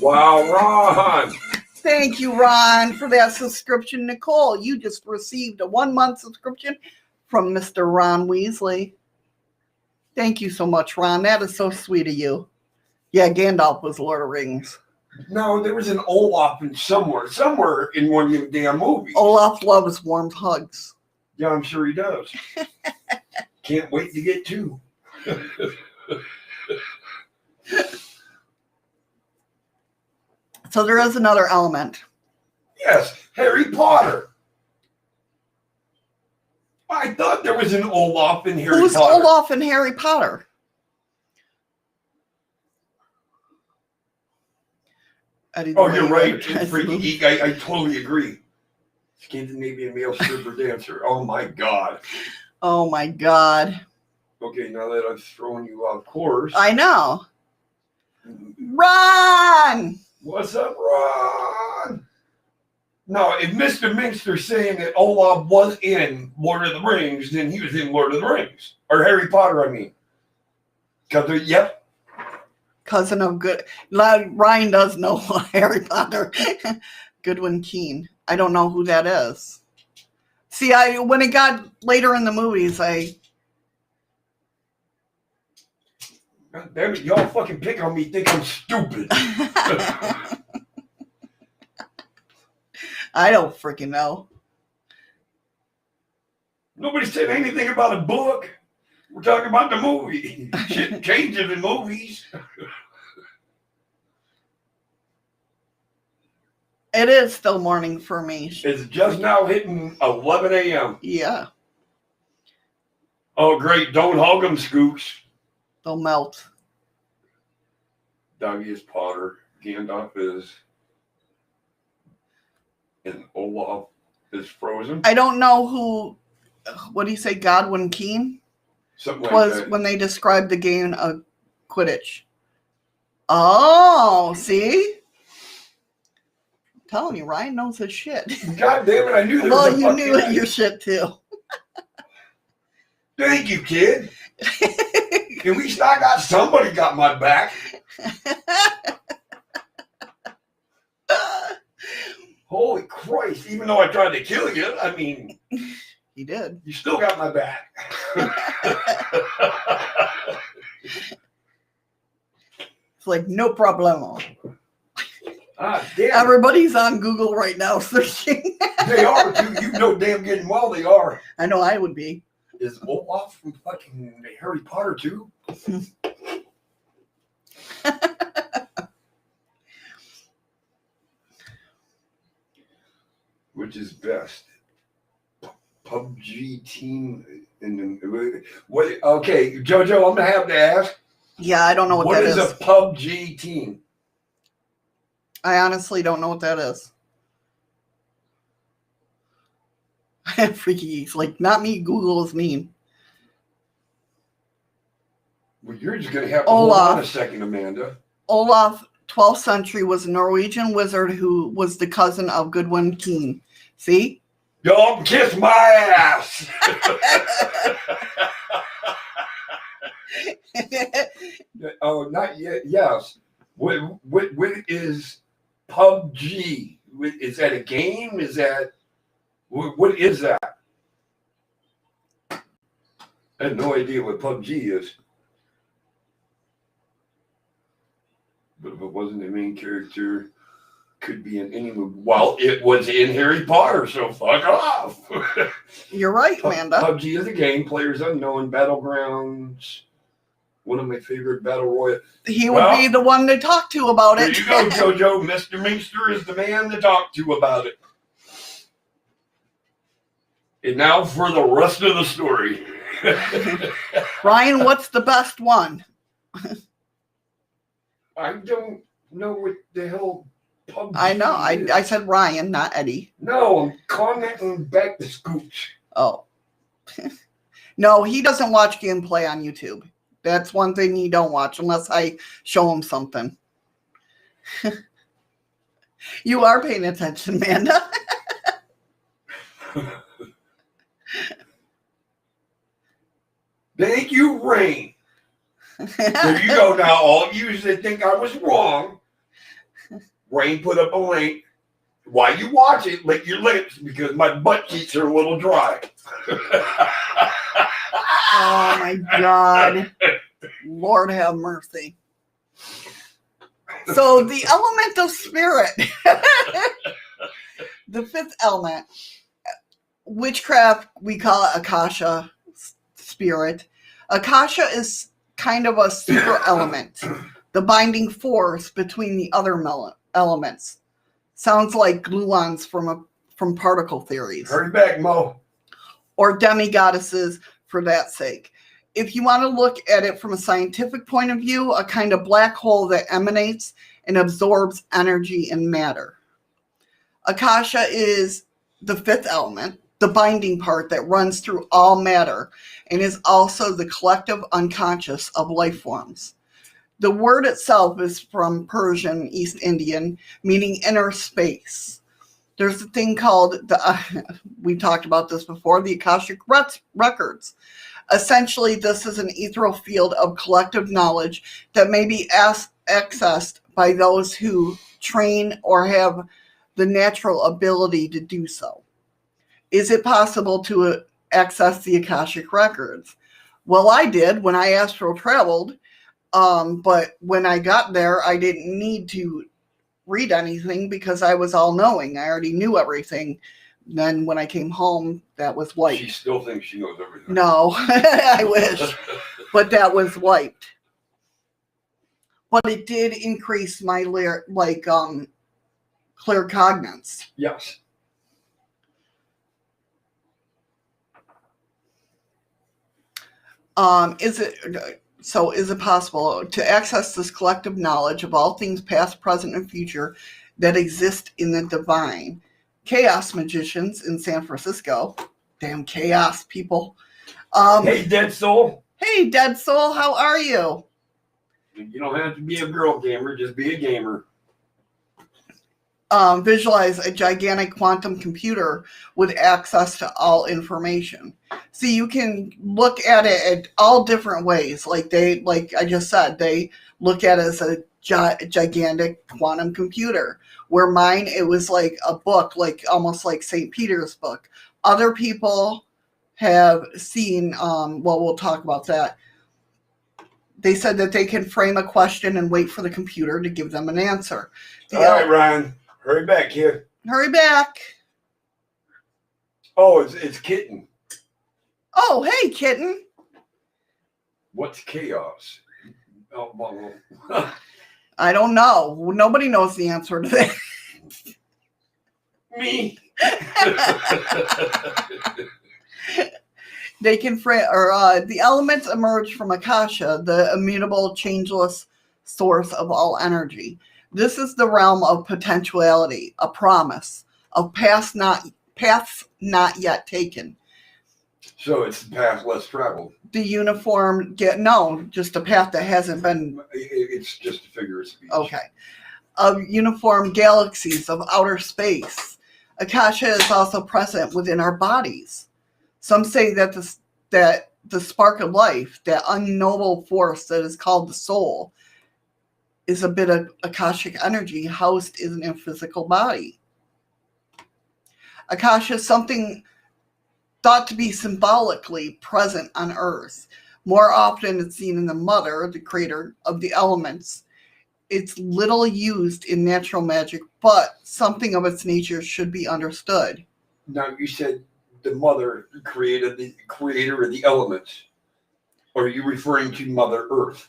Wow, Ron. Thank you, Ron, for that subscription. Nicole, you just received a 1-month subscription from Mr. Ron Weasley. Thank you so much, Ron. That is so sweet of you. Yeah, Gandalf was Lord of the Rings. No, there was an Olaf in somewhere in one of the damn movies. Olaf loves warm hugs. Yeah, I'm sure he does. Can't wait to get two. So there is another element. Yes, Harry Potter. I thought there was an Olaf in Harry Who's Potter. Olaf in Harry Potter? Eddie the Oh, you're Way right. tries to Freaky move. geek. I totally agree. Scandinavian male stripper dancer. Oh my God. Oh my God. Okay, now that I've thrown you off course. I know. Ron! What's up, Ron? No, if Mr. Minster's saying that Olaf was in Lord of the Rings, then he was in Lord of the Rings. Or Harry Potter, I mean. Because, yep. Cousin of good. Ryan does know Harry Potter. Goodwin Keene. I don't know who that is. See, when it got later in the movies, God damn it, y'all fucking pick on me, think I'm stupid. I don't freaking know. Nobody said anything about a book. We're talking about the movie. Shit changes in movies. It is still morning for me. It's just now hitting 11 a.m. Yeah, Oh, great. Don't hug them, Scooks. they'll melt. Doggy is Potter. Gandalf is. And Olaf is Frozen. I don't know who. What do you say, Godwin Keene? Something like Was that. when they described the game of Quidditch. Oh, see? I'm telling you, Ryan knows his shit. God damn it, I knew there Well, was a you knew fucking- your shit too. Thank you, kid. At least I got somebody got my back. Holy Christ, even though I tried to kill you, I mean, He did. you still got my back. It's like, no problemo. Ah, damn. Everybody's on Google right now searching. They are, too. You know damn good and well they are. I know I would be. Is Olaf from fucking Harry Potter, too? Which is best? PUBG team and what? Okay, JoJo, I'm gonna have to ask. Yeah, I don't know what that is. What is a PUBG team? I honestly don't know what that is. Freaky geeks. Like, not me. Google is mean. Well, you're just gonna have to hold Olaf. on a second, Amanda. Olaf, 12th century, was a Norwegian wizard who was the cousin of Goodwin Keene. See? Don't kiss my ass. Oh, not yet. Yes. What is PUBG? Is that a game? Is that what is that? I have no idea what PUBG is. But if it wasn't the main character, could be in any movie. Well, it was in Harry Potter, so fuck off. You're right, Amanda. PUBG is a game, players unknown, battlegrounds. One of my favorite battle royale. He would be the one to talk to about There it. you go, JoJo. Mr. Minster is the man to talk to about it. And now for the rest of the story. Ryan, what's the best one? I don't know what the hell PUBG I know. is. I said Ryan, not Eddie. No, I'm commenting back to Scooch. Oh. No, he doesn't watch gameplay on YouTube. That's one thing he don't watch unless I show him something. You are paying attention, Amanda. Thank you, Rain. There you go now. All of you that think I was wrong. Rain put up a link. While you watch it, lick your lips because my butt cheeks are a little dry. Oh my God. Lord have mercy. So the element of spirit, the fifth element, witchcraft, we call it Akasha spirit. Akasha is kind of a super element, the binding force between the other elements. Sounds like gluons from particle theories. Hurry back, Mo. Or demigoddesses for that sake. If you want to look at it from a scientific point of view, a kind of black hole that emanates and absorbs energy and matter. Akasha is the fifth element, the binding part that runs through all matter and is also the collective unconscious of life forms. The word itself is from Persian, East Indian, meaning inner space. There's a thing called, we talked about this before, the Akashic Records. Essentially, this is an ethereal field of collective knowledge that may be accessed by those who train or have the natural ability to do so. Is it possible to access the Akashic Records? Well, I did when I astral traveled, but when I got there, I didn't need to read anything because I was all-knowing. I already knew everything. Then when I came home, that was wiped. She still thinks she knows everything. No, I wish. But that was wiped. But it did increase my claircognizance. Yes. Is it possible to access this collective knowledge of all things past, present, and future that exist in the divine? Chaos magicians in San Francisco. Damn chaos people. Hey, Dead Soul. Hey, Dead Soul, how are you? You don't have to be a girl gamer, just be a gamer. Visualize a gigantic quantum computer with access to all information. See, you can look at it at all different ways. Like I just said, they look at it as a gigantic quantum computer. Where mine, it was like a book, like almost like St. Peter's book. Other people have seen, we'll talk about that. They said that they can frame a question and wait for the computer to give them an answer. All right, Ryan. Hurry back here. Hurry back. Oh, it's Kitten. Oh, hey, Kitten. What's chaos? Oh, well. I don't know. Nobody knows the answer to that. Me. They can the elements emerge from Akasha, the immutable, changeless source of all energy. This is the realm of potentiality, a promise of paths not yet taken. So it's the path less traveled. The uniform just a path that hasn't been. It's just a figure of speech. Okay. Of uniform galaxies of outer space. Akasha is also present within our bodies. Some say that the spark of life, that unknowable force that is called the soul, is a bit of Akashic energy housed in a physical body. Akasha is something thought to be symbolically present on Earth. More often it's seen in the mother, the creator of the elements. It's little used in natural magic, but something of its nature should be understood. Now, you said the mother created the creator of the elements. Are you referring to Mother Earth?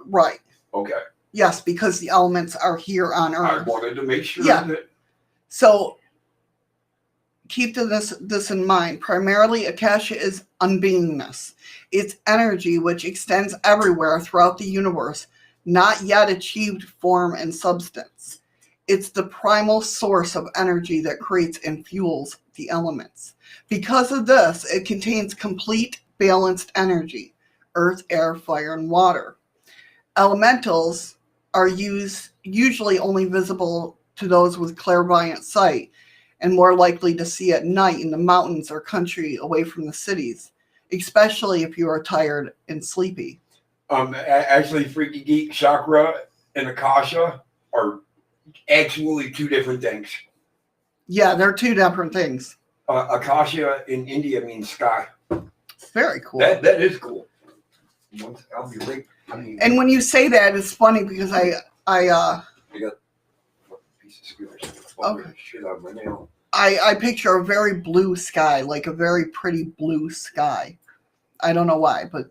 Right. Okay. Yes, because the elements are here on Earth. I wanted to make sure that. So keep this in mind. Primarily, Akasha is unbeingness. It's energy which extends everywhere throughout the universe, not yet achieved form and substance. It's the primal source of energy that creates and fuels the elements. Because of this, it contains complete balanced energy: earth, air, fire, and water. Elementals are usually only visible to those with clairvoyant sight and more likely to see at night in the mountains or country away from the cities, especially if you are tired and sleepy. Actually, Freaky Geek, Chakra, and Akasha are actually two different things. Yeah, they're two different things. Akasha in India means sky. Very cool. That is cool. I'll be right. I mean, And when you say that, it's funny because I got a piece of scooter. Okay. Shit on my nail. I picture a very blue sky, like a very pretty blue sky. I don't know why, but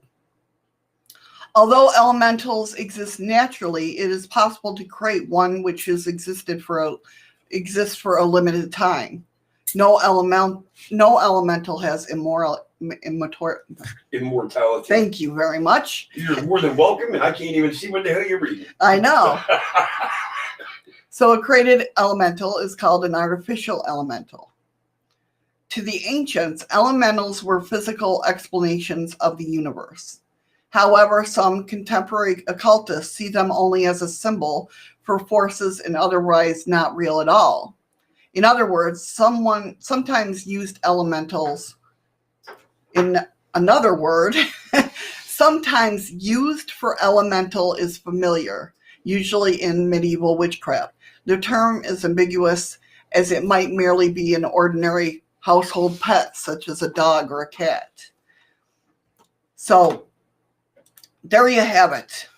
although elementals exist naturally, it is possible to create one which has exists for a limited time. No elemental has Immortality. Thank you very much. You're more than welcome, and I can't even see what the hell you're reading. I know. So a created elemental is called an artificial elemental. To the ancients, elementals were physical explanations of the universe. However, some contemporary occultists see them only as a symbol for forces and otherwise not real at all. In other words, sometimes used elementals, in another word, sometimes used for elemental is familiar, usually in medieval witchcraft. The term is ambiguous, as it might merely be an ordinary household pet, such as a dog or a cat. So, there you have it.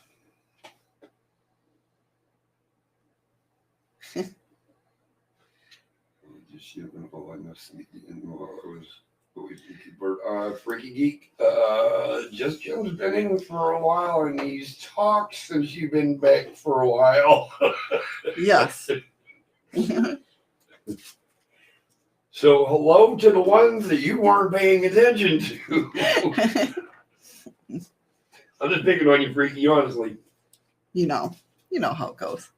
Freaky Geek, Just Jim's been in for a while, and he's talked since you've been back for a while. Yes. So hello to the ones that you weren't paying attention to. I'm just picking on you, Freaky, honestly. You know how it goes.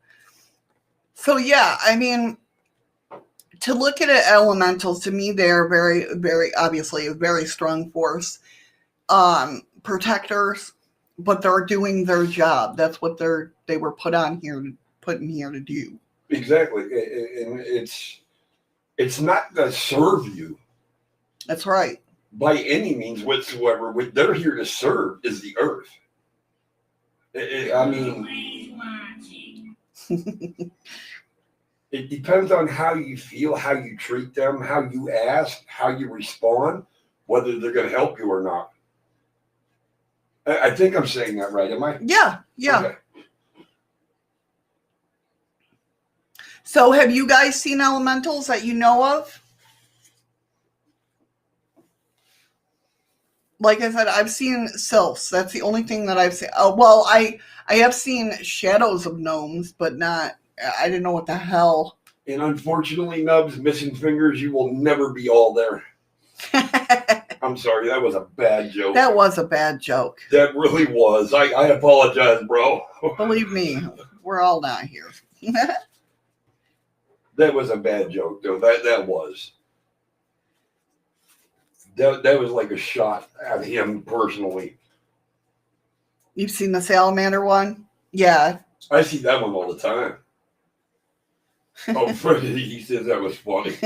So yeah, I mean, to look at it, elementals, to me, they are very, very obviously a very strong force. Protectors, but they're doing their job. That's what they were put in here to do. Exactly, and it's not to serve you. That's right. By any means whatsoever. What they're here to serve is the earth. I mean, it depends on how you feel, how you treat them, how you ask, how you respond, whether they're going to help you or not. I think I'm saying that right, am I? Yeah. Okay. So have you guys seen elementals that you know of? Like I said, I've seen sylphs. That's the only thing that I've seen. Well, I have seen shadows of gnomes, but not. I didn't know what the hell. And unfortunately, Nubs, missing fingers, you will never be all there. I'm sorry, that was a bad joke. That was a bad joke. That really was. I apologize, bro. Believe me, we're all not here. That was a bad joke, though. That was. That was like a shot at him personally. You've seen the salamander one? Yeah. I see that one all the time. Oh, Freddie, he says that was funny.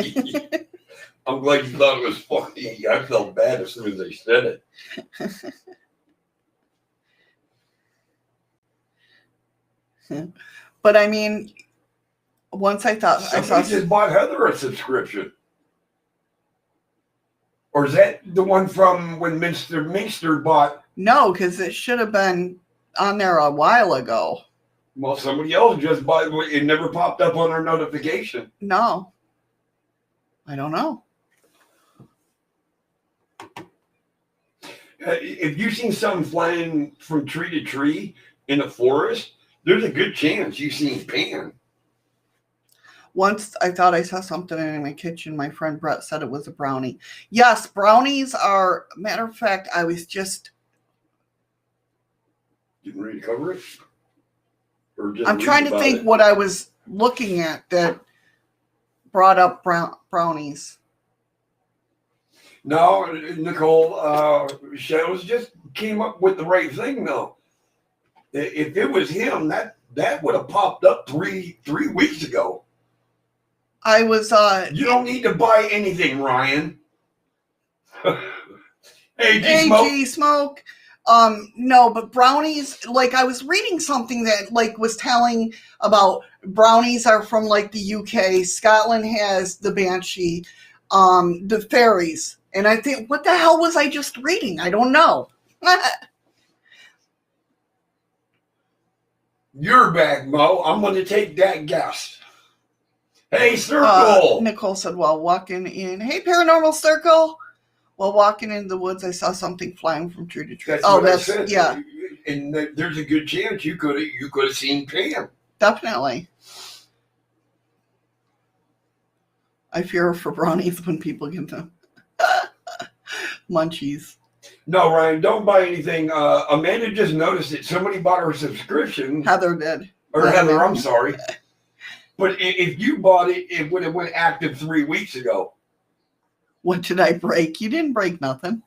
I'm glad you thought it was funny. I felt bad as soon as they said it. But I mean, once I thought somebody just bought Heather a subscription. Or is that the one from when Minster bought? No, because it should have been on there a while ago. Well, somebody else just bought it. It never popped up on our notification. No. I don't know. If you've seen something flying from tree to tree in the forest, there's a good chance you've seen Pan. Once I thought I saw something in my kitchen. My friend Brett said it was a brownie. Yes, brownies are, matter of fact, I was just... Getting ready to cover it? I'm trying to think what I was looking at that brought up brownies. No, Nicole, Shadows just came up with the right thing, though. If it was him, that would have popped up three weeks ago. I was You don't need to buy anything, Ryan. Hey, G Smoke. G Smoke. No, but brownies, like I was reading something that like was telling about brownies are from like the UK. Scotland has the banshee, the fairies. And I think, what the hell was I just reading? I don't know. You're back, Mo. I'm going to take that guess. Hey, Circle. Nicole said, while walking in, hey, Paranormal Circle. While walking in the woods, I saw something flying from tree to tree. I said. Yeah. And there's a good chance you could have seen Pam. Definitely. I fear for brownies when people get them. Munchies. No, Ryan, don't buy anything. Amanda just noticed it. Somebody bought her subscription. Heather did. Or Heather, I'm sorry. But if you bought it, it would have went active 3 weeks ago. What did I break? You didn't break nothing.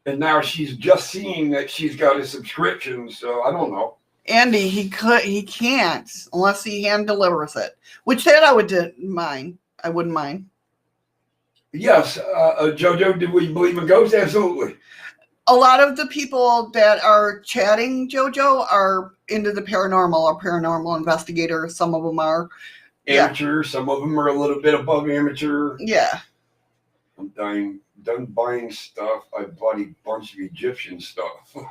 And now she's just seeing that she's got a subscription, so I don't know. Andy, he can't unless he hand delivers it. Which that I wouldn't mind. Yes, Jojo, do we believe in ghosts? Absolutely. A lot of the people that are chatting, Jojo, are into the paranormal or paranormal investigators. Some of them are amateur. Yeah. Some of them are a little bit above amateur. Yeah. I'm done buying stuff. I bought a bunch of Egyptian stuff. Oh,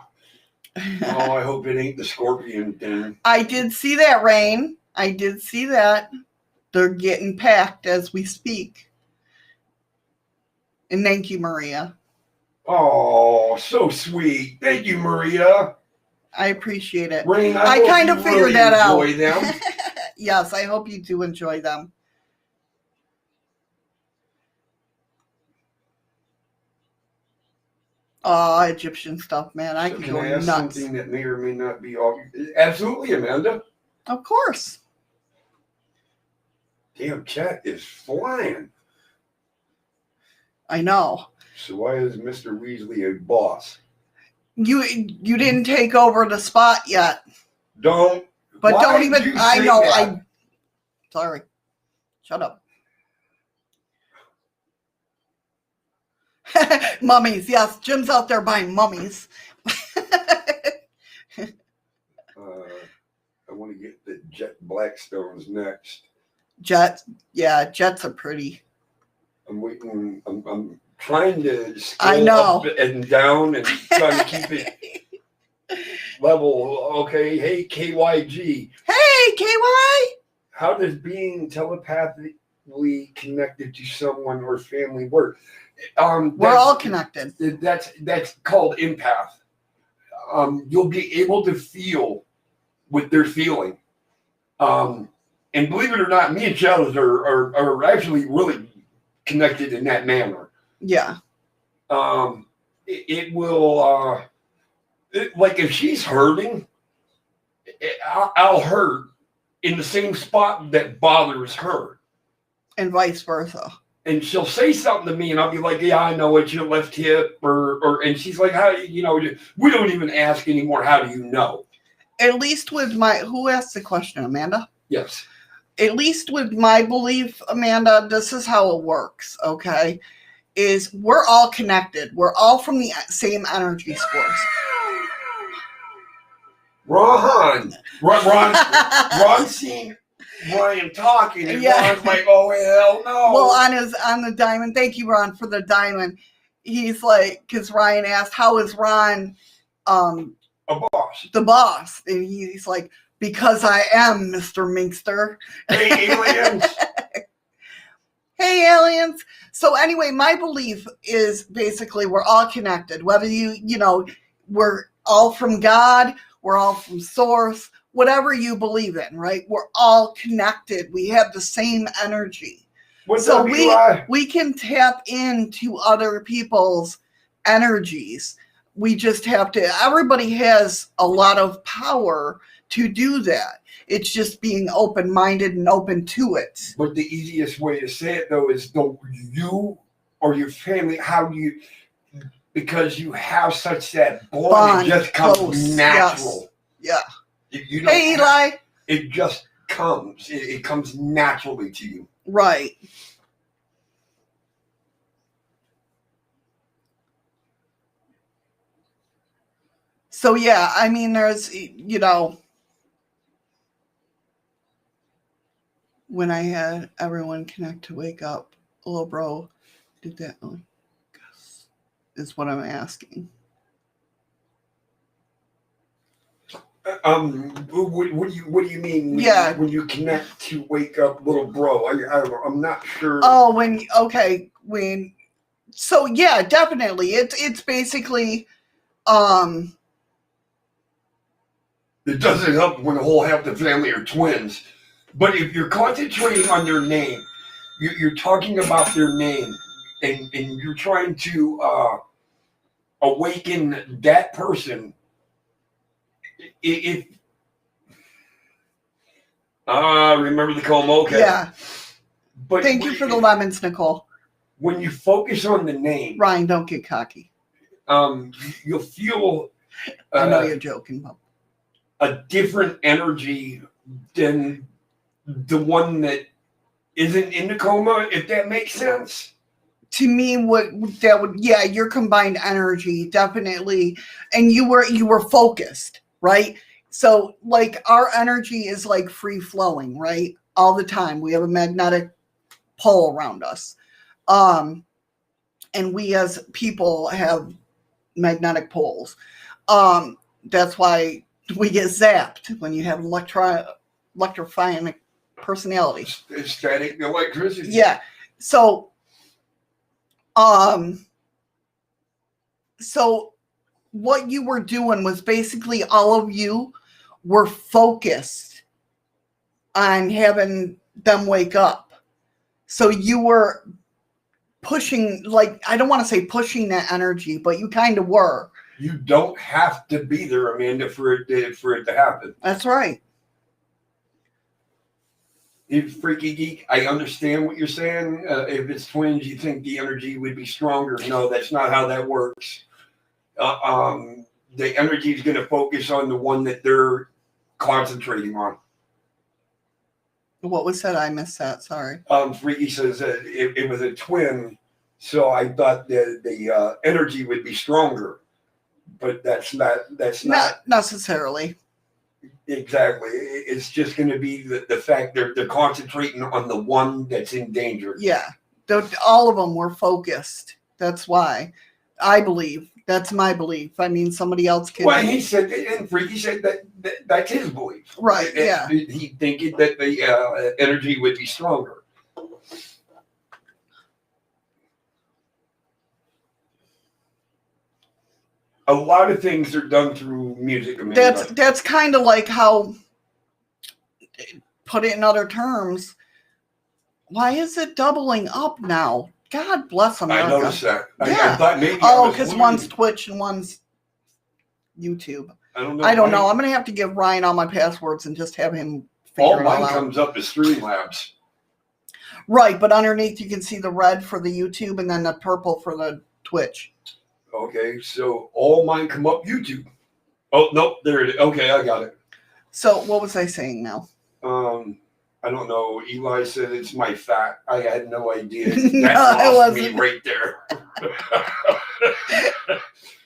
I hope it ain't the scorpion thing. I did see that, Rain. I did see that. They're getting packed as we speak. And thank you, Maria. Oh, so sweet. Thank you, Maria. I appreciate it. Rain, I kind of figured that out. Them. Yes, I hope you do enjoy them. Oh, Egyptian stuff, man. I could go nuts. Something that may or may not be obvious. Absolutely, Amanda. Of course. Damn, chat is flying. I know. So why is Mr. Weasley a boss? You didn't take over the spot yet. Don't. But don't even. I know. That? Sorry. Shut up. Mummies, yes. Jim's out there buying mummies. I want to get the Jet Blackstones next. Jets, yeah, Jets are pretty. I'm waiting. I'm trying to scroll up and down and trying to keep it level. Okay, hey KYG. Hey KY. How does being telepathically connected to someone or family work? We're all connected. That's called empath. You'll be able to feel what they're feeling. And believe it or not, me and Shadows are actually really connected in that manner. Yeah. It will, like if she's hurting, I'll hurt in the same spot that bothers her. And vice versa. And she'll say something to me, and I'll be like, "Yeah, I know it's your left hip," and she's like, "How? You know, we don't even ask anymore. How do you know?" At least with who asked the question, Amanda? Yes. At least with my belief, Amanda, this is how it works. Okay, is we're all connected. We're all from the same energy source. Ron seen Ryan talking, and Ron's like, "Oh hell no!" Well, on the diamond. Thank you, Ron, for the diamond. He's like, because Ryan asked, "How is Ron, a boss?" The boss, and he's like, "Because I am Mr. Minkster." Hey aliens! Hey aliens! So anyway, my belief is basically we're all connected. Whether we're all from God, we're all from Source. Whatever you believe in, right? We're all connected. We have the same energy. So we can tap into other people's energies. We just have to, everybody has a lot of power to do that. It's just being open-minded and open to it. But the easiest way to say it, though, is you or your family, how do you, because you have such that bond, it just comes close, natural. yes. Yeah. You don't Hey, Eli. it just comes. It comes naturally to you. Right. So, yeah, I mean, there's, when I had everyone connect to wake up, little bro did that on Gus, is what I'm asking. What do you mean? When you connect to wake up, little bro, I'm not sure. Oh, so yeah, definitely, it's basically, It doesn't help when the whole half the family are twins. But if you're concentrating on their name, you're talking about their name, and you're trying to awaken that person. If remember the comb, okay. Yeah. But Thank you for the lemons, Nicole. When you focus on the name, Ryan, don't get cocky. You'll feel I know you're joking, but a different energy than the one that isn't in the coma, if that makes sense. To me, your combined energy, definitely. And you were focused, right? So like our energy is like free flowing, right? All the time. We have a magnetic pole around us. And we as people have magnetic poles. That's why we get zapped when you have electrifying personality. Static electricity. Yeah. So what you were doing was basically all of you were focused on having them wake up. So you were pushing, like, I don't want to say pushing that energy, but you kind of were. You don't have to be there, Amanda, for it to happen. That's right. You freaky geek, I understand what you're saying. If it's twins, you think the energy would be stronger. No, that's not how that works. The energy is going to focus on the one that they're concentrating on. What was that? I missed that. Sorry. Freaky says that it was a twin, so I thought that the energy would be stronger, but that's not necessarily. Exactly. It's just going to be the fact they're concentrating on the one that's in danger. Yeah. All of them were focused. That's why. I believe. That's my belief. I mean, somebody else can. Well, he said, and Freaky said that's his belief. Right, yeah. He thinking that the energy would be stronger. A lot of things are done through music. Amanda. That's kind of like how, put it in other terms, why is it doubling up now? God bless America. I noticed that. Yeah. I thought maybe. Because one's Twitch and one's YouTube. I don't know. I don't know. I'm going to have to give Ryan all my passwords and just have him figure all it all mine out. comes up as Streamlabs. Right, but underneath you can see the red for the YouTube and then the purple for the Twitch. Okay, so all mine come up YouTube. Oh, nope, there it is. Okay, I got it. So what was I saying now? I don't know. Eli said it's my fat. I had no idea. No, That it lost me wasn't. right there.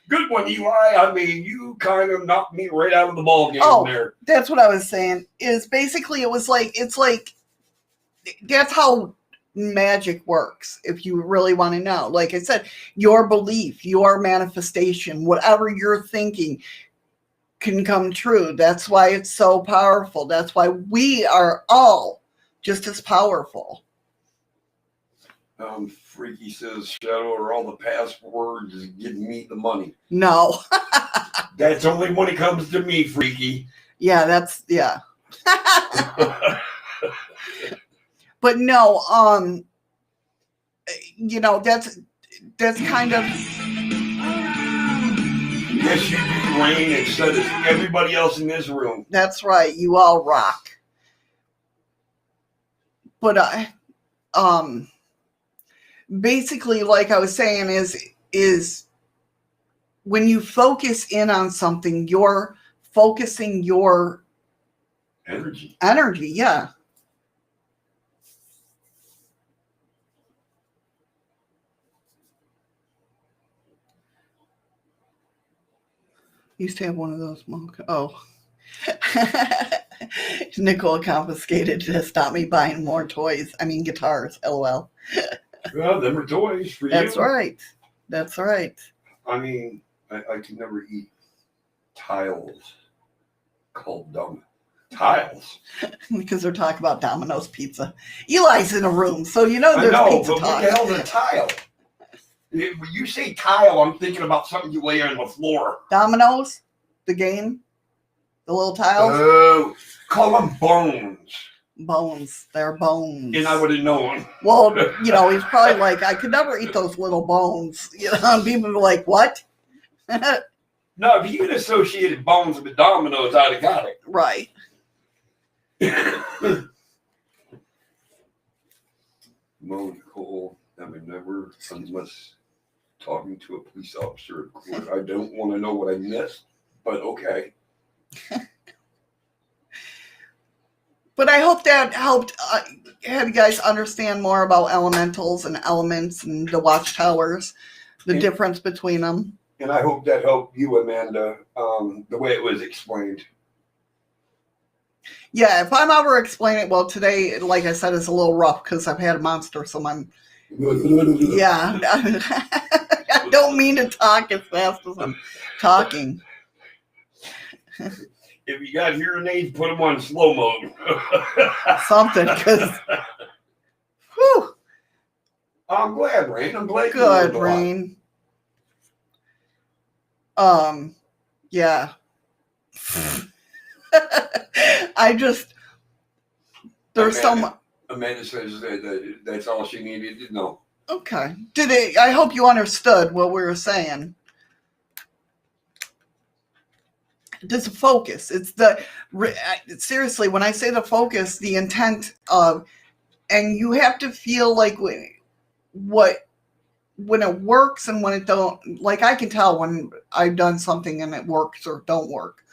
Good one, Eli. I mean, you kind of knocked me right out of the ball game there. That's what I was saying. Is basically it's like that's how magic works. If you really want to know, like I said, your belief, your manifestation, whatever you're thinking can come true. That's why it's so powerful. That's why we are all just as powerful. Freaky says, Shadow, are all the passwords give me the money. No. That's only when it comes to me, Freaky. Yeah, yeah. But no, that's kind of. Yes, you do, brain instead of everybody else in this room. That's right. You all rock. But basically, like I was saying, is when you focus in on something, you're focusing your Energy. Yeah. Used to have one of those. Oh. Nicole confiscated to stop me buying more toys. I mean, guitars. LOL. Well, them are toys for you. That's right. That's right. I mean, I can never eat tiles called dumb tiles. Because they're talking about Domino's pizza. Eli's in a room, so you know I there's know, pizza but talk. what the hell's a tile? When you say tile, I'm thinking about something you lay on the floor. Domino's, the game, the little tiles, Oh, call them bones. bones. They're bones. And I would have known. Well, you know, he's probably like, I could never eat those little bones. You know, and people are like, what? No, if you had associated bones with Domino's, I'd have got it. Right. Mo Nicole, I would never, unless talking to a police officer at court. I don't want to know what I missed, but okay. But I hope that helped have you guys understand more about elementals and elements and the watchtowers, the difference between them. And I hope that helped you, Amanda, the way it was explained. Yeah, if I'm ever explaining it, well, today, like I said, is a little rough because I've had a monster, so I'm, yeah. I don't mean to talk as fast as I'm talking. If you got hearing aids, put them on slow mode. Something, because, whew, I'm glad, Rain. I'm glad. good, Rain. Yeah. I just, there's Amanda, some. Amanda says that that's all she needed to know. Okay. I hope you understood what we were saying. It's a focus. It's seriously, when I say the focus, the intent of, and you have to feel like when it works and when it don't, like I can tell when I've done something and it works or don't work.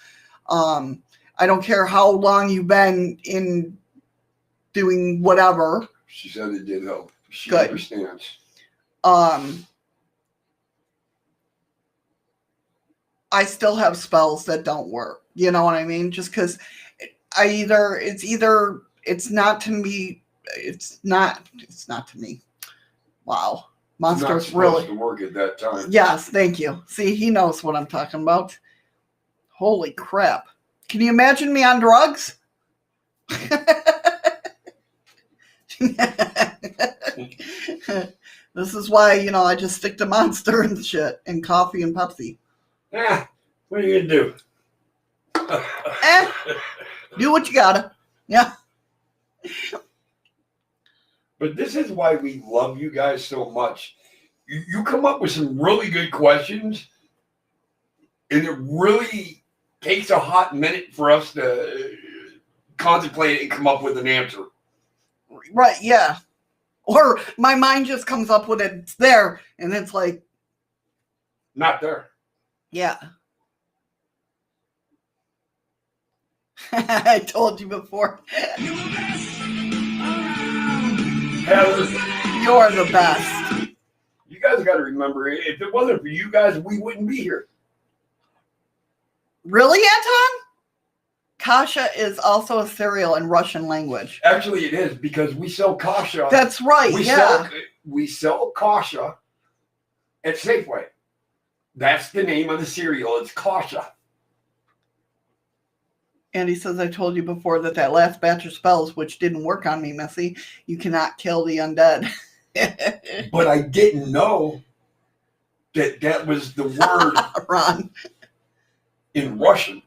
I don't care how long you've been in doing whatever. She said it did help. She Good. understands. I still have spells that don't work. You know what I mean? Just because it's not to me. It's not to me. Wow. Monsters it's not really supposed to work at that time. Yes, thank you. See, he knows what I'm talking about. Holy crap. Can you imagine me on drugs? This is why, I just stick to Monster and shit and coffee and Pepsi. What are you gonna do? Do what you gotta. Yeah. But this is why we love you guys so much. You come up with some really good questions, and it really takes a hot minute for us to contemplate it and come up with an answer. Right, yeah. Or my mind just comes up with it. It's there, and it's like, not there. Yeah. I told you before. Heather, You're the best. you guys got to remember, if it wasn't for you guys, we wouldn't be here. Really, Anton? Kasha is also a cereal in Russian language. Actually, it is, because we sell Kasha. That's right, We sell Kasha at Safeway. That's the name of the cereal. It's Kasha. And he says, I told you before that last batch of spells, which didn't work on me, Missy, you cannot kill the undead. But I didn't know that was the word Ron. in Russian.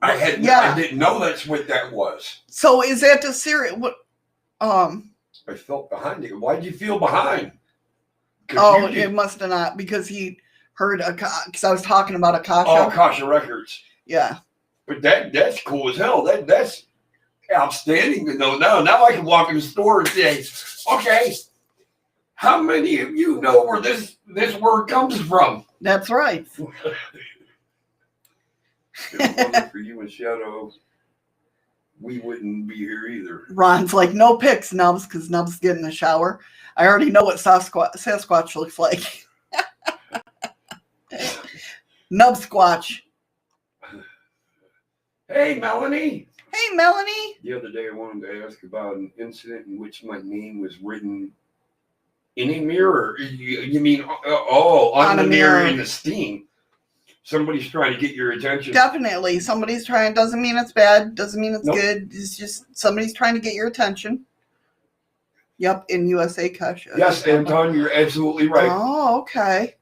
I didn't know that's what that was. So is that the cereal? What? I felt behind it. Why'd you feel behind? Oh, it must have not, because he heard because I was talking about Akasha. Oh, Akasha Records. Yeah. But that's cool as hell. That's outstanding to know now. Now I can walk in the store and say, okay, how many of you know where this word comes from? That's right. If it wasn't for you and Shadow, we wouldn't be here either. Ron's like, no pics, Nubs, because Nubs get in the shower. I already know what Sasquatch looks like. Nub Squatch. Hey, Melanie. Hey, Melanie. The other day I wanted to ask about an incident in which my name was written in a mirror. You mean, on the mirror in the steam. Somebody's trying to get your attention. Definitely. Somebody's trying. Doesn't mean it's bad. Doesn't mean it's Nope. good. It's just somebody's trying to get your attention. Yep, in USA Kush. Yes, Anton, you're absolutely right. Oh, okay.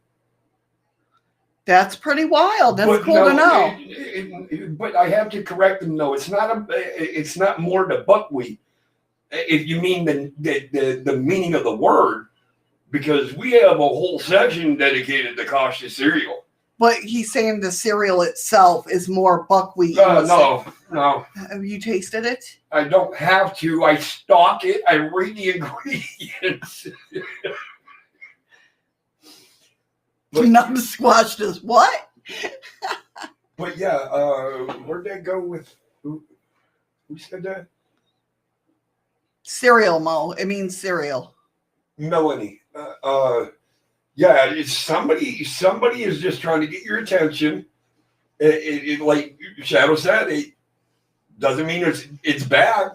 That's pretty wild. That's But cool no, to know. But I have to correct them. No, it's not more the buckwheat. If you mean the meaning of the word, because we have a whole section dedicated to cautious cereal. But he's saying the cereal itself is more buckwheat. No. Have you tasted it? I don't have to. I stock it. I read the ingredients. But- Nub Squash does what? But yeah, where'd that go with? Who said that? Cereal, Mo. It means cereal. Melanie. Yeah, it's somebody is just trying to get your attention. It like Shadow said, it doesn't mean it's bad.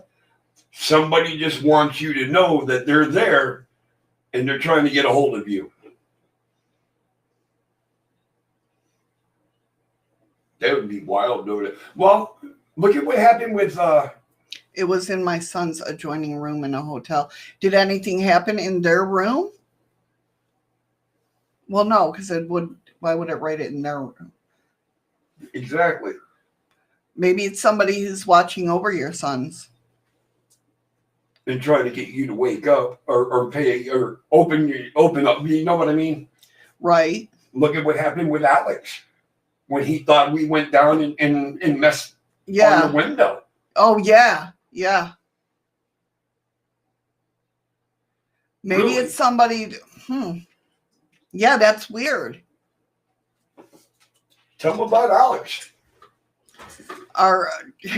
Somebody just wants you to know that they're there and they're trying to get a hold of you. That would be wild, though. Well, look at what happened with It was in my son's adjoining room in a hotel. Did anything happen in their room? Well, no, because it would. Why would it write it in their room? exactly. Maybe it's somebody who's watching over your sons. And trying to get you to wake up or pay or open up. You know what I mean? Right. Look at what happened with Alex when he thought we went down and messed on Yeah. the window. Oh, yeah. Yeah. Maybe Really? it's somebody. Yeah, that's weird. Tell him about Alex. Our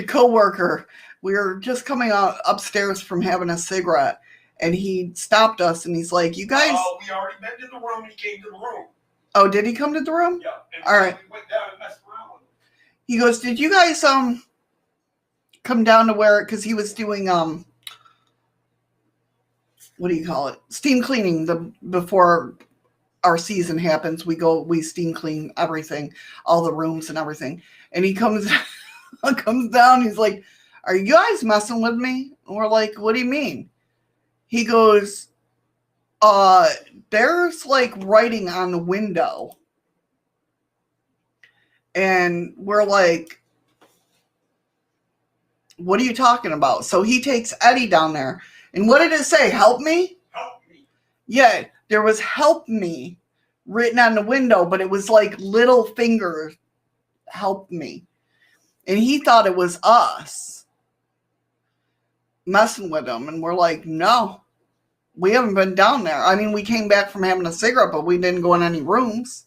coworker, we were just coming out upstairs from having a cigarette, and he stopped us, and he's like, "You guys." Oh, we already been to the room. He came to the room. Oh, did he come to the room? Yeah. And All right. We went down and messed around with him. He goes, "Did you guys come down to where?" Because he was doing what do you call it? Steam cleaning before our season happens. We steam clean everything, all the rooms and everything. And he comes down. He's like, "Are you guys messing with me?" And we're like, "What do you mean?" He goes, "There's like writing on the window." And we're like, "What are you talking about?" So he takes Eddie down there. And what did it say? Help me? Help me. Yeah, there was help me written on the window, but it was like little fingers, help me. And he thought it was us messing with him. And we're like, "No, we haven't been down there." I mean, we came back from having a cigarette, but we didn't go in any rooms.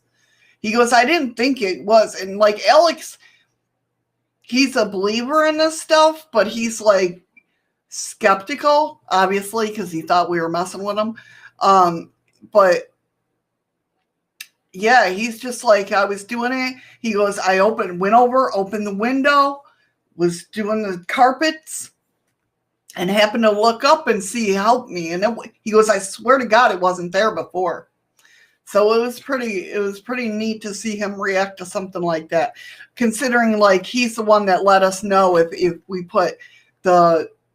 He goes, "I didn't think it was." And like Alex, he's a believer in this stuff, but he's like skeptical, obviously, because he thought we were messing with him. But yeah, he's just like, "I was doing it." He goes, "I opened the window, was doing the carpets, and happened to look up and see help me." And he goes, "I swear to God, it wasn't there before." So it was pretty neat to see him react to something like that, considering like he's the one that let us know if we put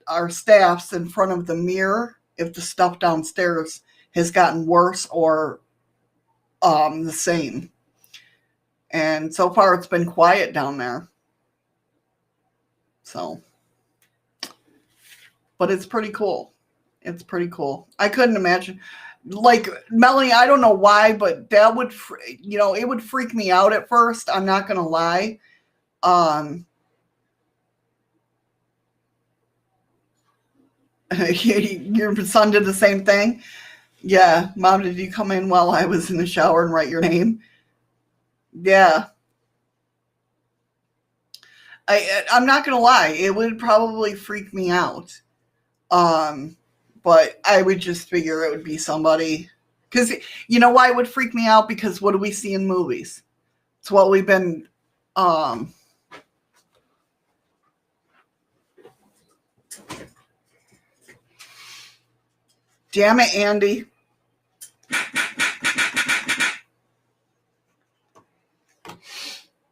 our staffs in front of the mirror, if the stuff downstairs has gotten worse or the same. And so far it's been quiet down there. So, but it's pretty cool. It's pretty cool. I couldn't imagine. like Melanie, I don't know why, but that would, it would freak me out at first. I'm not going to lie. Your son did the same thing. Yeah. Mom, did you come in while I was in the shower and write your name? Yeah. I'm not going to lie. It would probably freak me out. But I would just figure it would be somebody. Because you know why it would freak me out? Because what do we see in movies? It's what we've been... Damn it, Andy.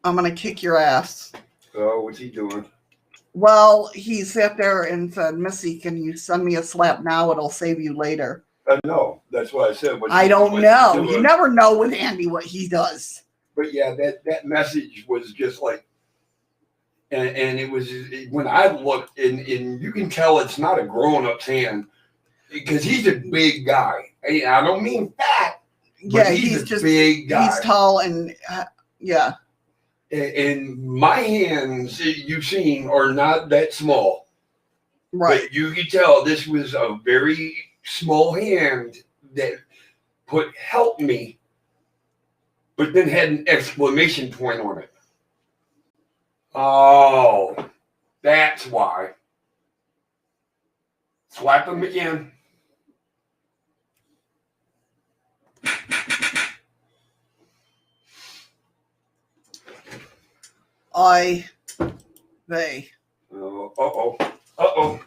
I'm going to kick your ass. Oh, what's he doing? Well, he sat there and said, Missy, can you send me a slap now? It'll save you later. No, that's what I said. I don't know. You never know with Andy what he does. But yeah, that message was just like, and it was, when I looked, and you can tell it's not a grown-up's hand, because he's a big guy. I don't mean fat. Yeah, he's just big guy. He's tall and, yeah. And my hands, you've seen, are not that small. Right. But you can tell this was a very small hand that put help me, but then had an exclamation point on it. Oh, that's why. Slap him again. They. Uh-oh. Uh-oh.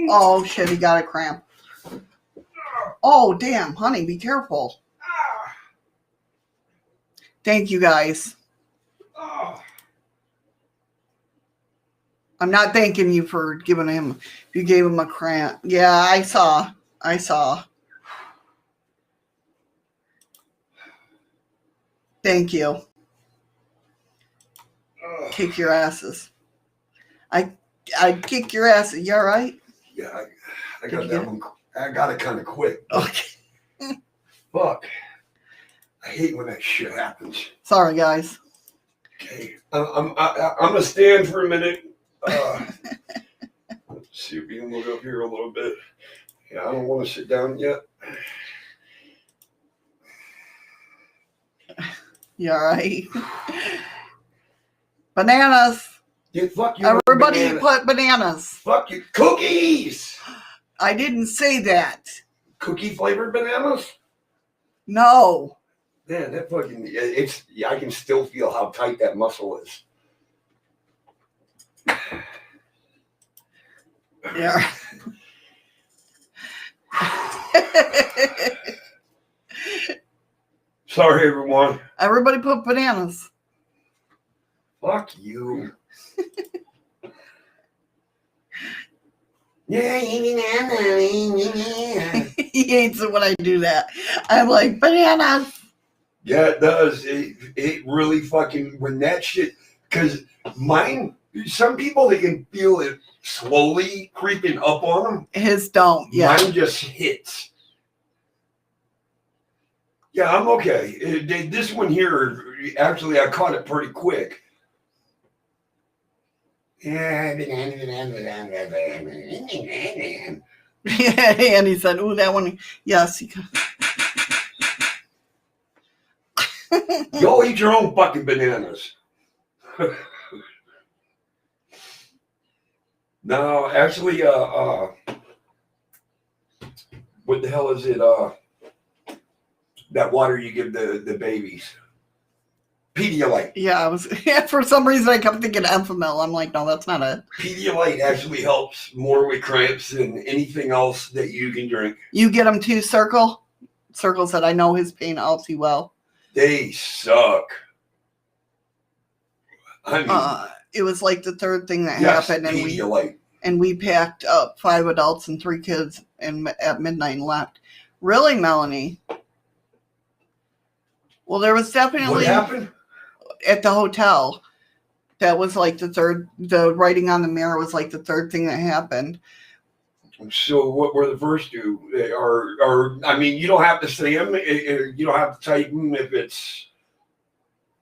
Oh, shit, he got a cramp. Oh, damn, honey, be careful. Thank you, guys. I'm not thanking you for giving him, you gave him a cramp. Yeah, I saw. Thank you. Kick your asses. I kick your asses. You all right? Yeah, I got that one. I got it kind of quick. Okay. Fuck. I hate when that shit happens. Sorry, guys. Okay. I'm gonna stand for a minute. Let's see if we can look up here a little bit. Yeah, I don't want to sit down yet. You all right? Bananas. Yeah, fuck you. Everybody put bananas. Fuck you. Cookies. I didn't say that. Cookie flavored bananas? No. Man, that fucking, it's, I can still feel how tight that muscle is. Yeah. Sorry, everyone. Everybody put bananas. Fuck you. Yeah. He hates it when I do that. I'm like, bananas. Yeah, it does. It really fucking, when that shit, because mine, some people, they can feel it slowly creeping up on them. His don't, yeah. Mine just hits. Yeah, I'm okay. This one here, actually, I caught it pretty quick. Yeah, and he said, "Ooh, that one." Yes, Go eat your own fucking bananas. No, actually, what the hell is it? That water you give the babies. Pedialyte. Yeah, I was. Yeah, for some reason I kept thinking Enfamil. I'm like, no, that's not it. Pedialyte actually helps more with cramps than anything else that you can drink. You get him too, Circle? Circle said, I know his pain helps you well. They suck. I mean, it was like the third thing that yes, happened, Pedialyte. and we packed up 5 adults and 3 kids at midnight and left. Really, Melanie? Well, there was definitely What happened? At the hotel. That was like the writing on the mirror was like the third thing that happened. So what were the first two? Or I mean, you don't have to say them. You don't have to type them if it's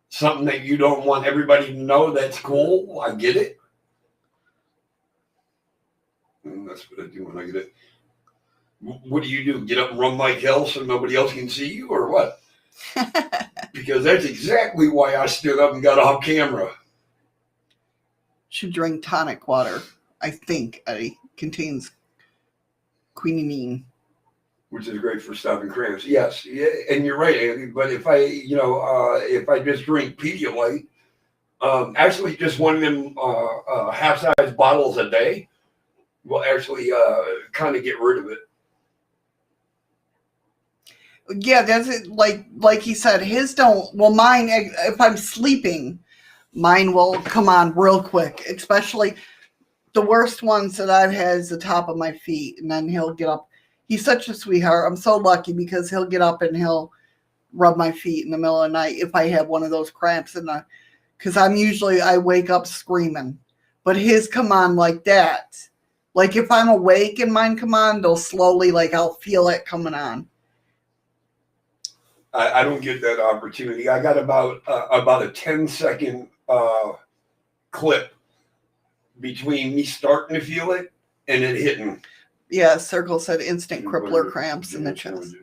something that you don't want everybody to know. That's cool. I get it. And that's what I do when I get it. What do you do? Get up and run like hell so nobody else can see you, or what? Because that's exactly why I stood up and got off camera. Should drink tonic water. I think it contains quinine. Which is great for stopping cramps. Yes, yeah, and you're right, Andy. But if I just drink Pedialyte, actually just one of them half-size bottles a day will actually kind of get rid of it. Yeah, that's it. Like he said, his don't. Well, mine. If I'm sleeping, mine will come on real quick. Especially the worst ones that I've had is the top of my feet, and then he'll get up. He's such a sweetheart. I'm so lucky because he'll get up and he'll rub my feet in the middle of the night if I have one of those cramps because I wake up screaming, but his come on like that. Like if I'm awake and mine come on, they'll slowly I'll feel it coming on. I don't get that opportunity. I got about a 10-second clip between me starting to feel it and it hitting. Yeah, Circle said instant crippler cramps in the chest.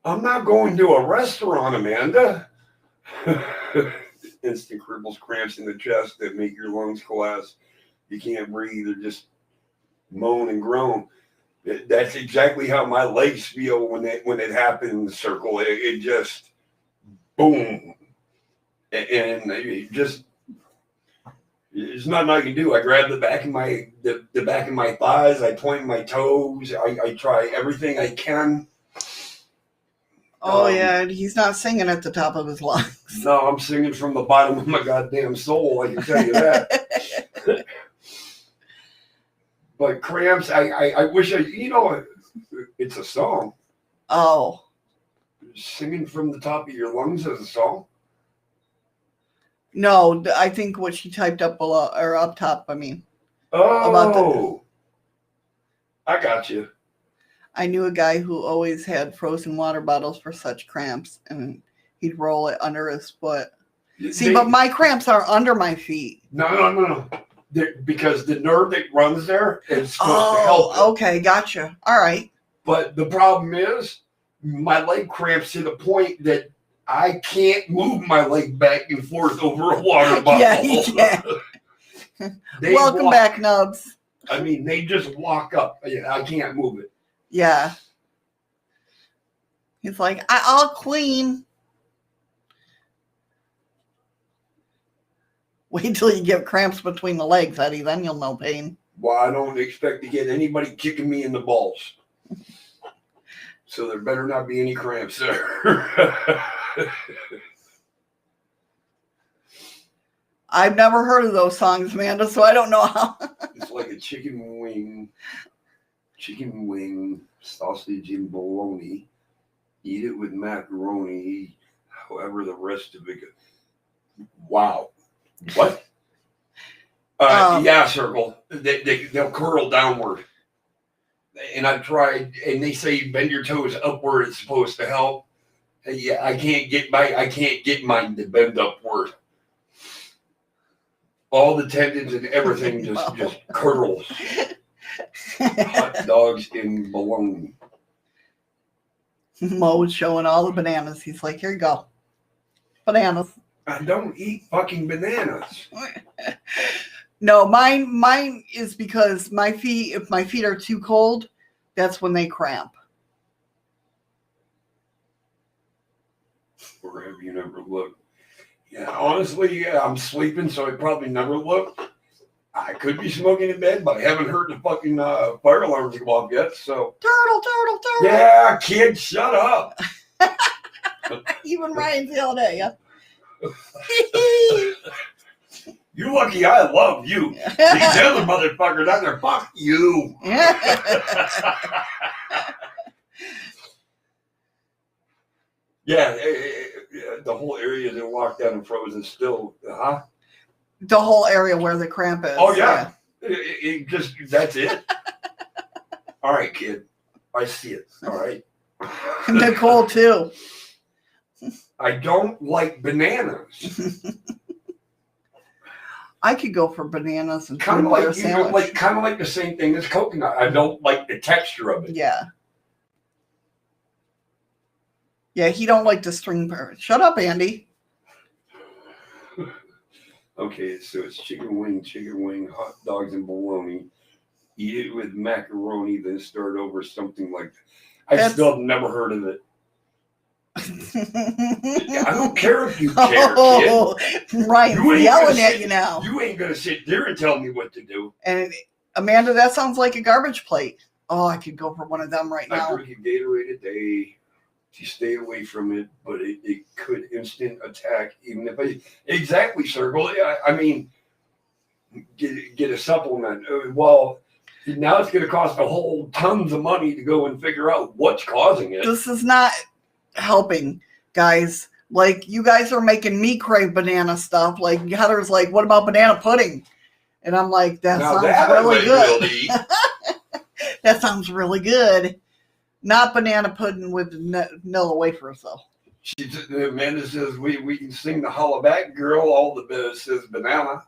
I'm not going to a restaurant, Amanda. Instant cramps in the chest that make your lungs collapse. You can't breathe or just moan and groan. That's exactly how my legs feel when it happens, Circle. It just boom, and it just there's nothing I can do. I grab the back of my thighs. I point my toes. I try everything I can. Oh yeah, he's not singing at the top of his lungs. No, I'm singing from the bottom of my goddamn soul. I can tell you that. But cramps, I wish it's a song. Oh. Singing from the top of your lungs is a song? No, I think what she typed up below, or up top, I mean. Oh. I got you. I knew a guy who always had frozen water bottles for such cramps, and he'd roll it under his foot. But my cramps are under my feet. No. Because the nerve that runs there is supposed to help. Okay, gotcha. All right. But the problem is, my leg cramps to the point that I can't move my leg back and forth over a water bottle. Yeah, you can. Welcome back, Nubs. I mean, they just walk up. I can't move it. Yeah. He's like, I'll clean. Wait till you get cramps between the legs, Eddie. Then you'll know pain. Well, I don't expect to get anybody kicking me in the balls. So there better not be any cramps there. I've never heard of those songs, Amanda, so I don't know how. It's like a chicken wing, sausage and bologna. Eat it with macaroni. However, the rest of it. Wow. What? Yeah, Circle. They'll curl downward. And I've tried, and they say bend your toes upward. It's supposed to help. Yeah, I can't get mine to bend upward. All the tendons and everything just curdles. Hot dogs and bologna. Mo's showing all the bananas. He's like, here you go. Bananas. I don't eat fucking bananas. No, mine is because if my feet are too cold, that's when they cramp. Or have you never looked? Yeah, honestly, I'm sleeping, so I probably never looked. I could be smoking in bed, but I haven't heard the fucking fire alarms go off yet, so. Turtle. Yeah, kid, shut up. Even Ryan's yelled at you. You're lucky I love you. These other motherfuckers out there, fuck you. Yeah, the whole area is in lockdown and frozen still, huh? The whole area where the cramp is. Oh, yeah. It just, that's it. All right, kid. I see it. All right. Nicole too. I don't like bananas. I could go for bananas and Kind peanut of butter like, sandwich. kind of like the same thing as coconut. I don't like the texture of it. Yeah. Yeah, he don't like the string part. Shut up, Andy. Okay, so it's chicken wing, hot dogs, and bologna. Eat it with macaroni, then start over, something like that. I still have never heard of it. I don't care if you care, kid. Oh, Ryan's You ain't yelling gonna at sit- you now. You ain't gonna sit there and tell me what to do. And Amanda, that sounds like a garbage plate. Oh, I could go for one of them right I now. drink a Gatorade a day to stay away from it, but it could instant attack, even if I exactly circle. I mean, get a supplement. Well, now it's going to cost a whole tons of money to go and figure out what's causing it. This is not helping, guys. Like, you guys are making me crave banana stuff. Like, Heather's like, what about banana pudding? And I'm like, that Now sounds that I really might good. be able to eat. That sounds really good. Not banana pudding with vanilla wafers, though. Amanda says we can sing the holla back girl. All the bit says banana.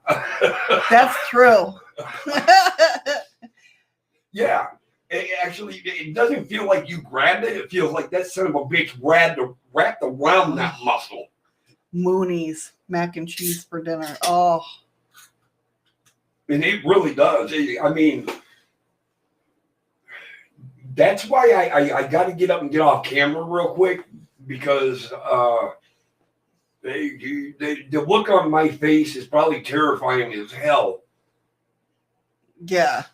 That's true. Yeah. Actually, it doesn't feel like you grabbed it. It feels like that son of a bitch wrapped around that muscle. Mooney's mac and cheese for dinner. Oh, And it really does. I mean, that's why I got to get up and get off camera real quick, because the look on my face is probably terrifying as hell. yeah.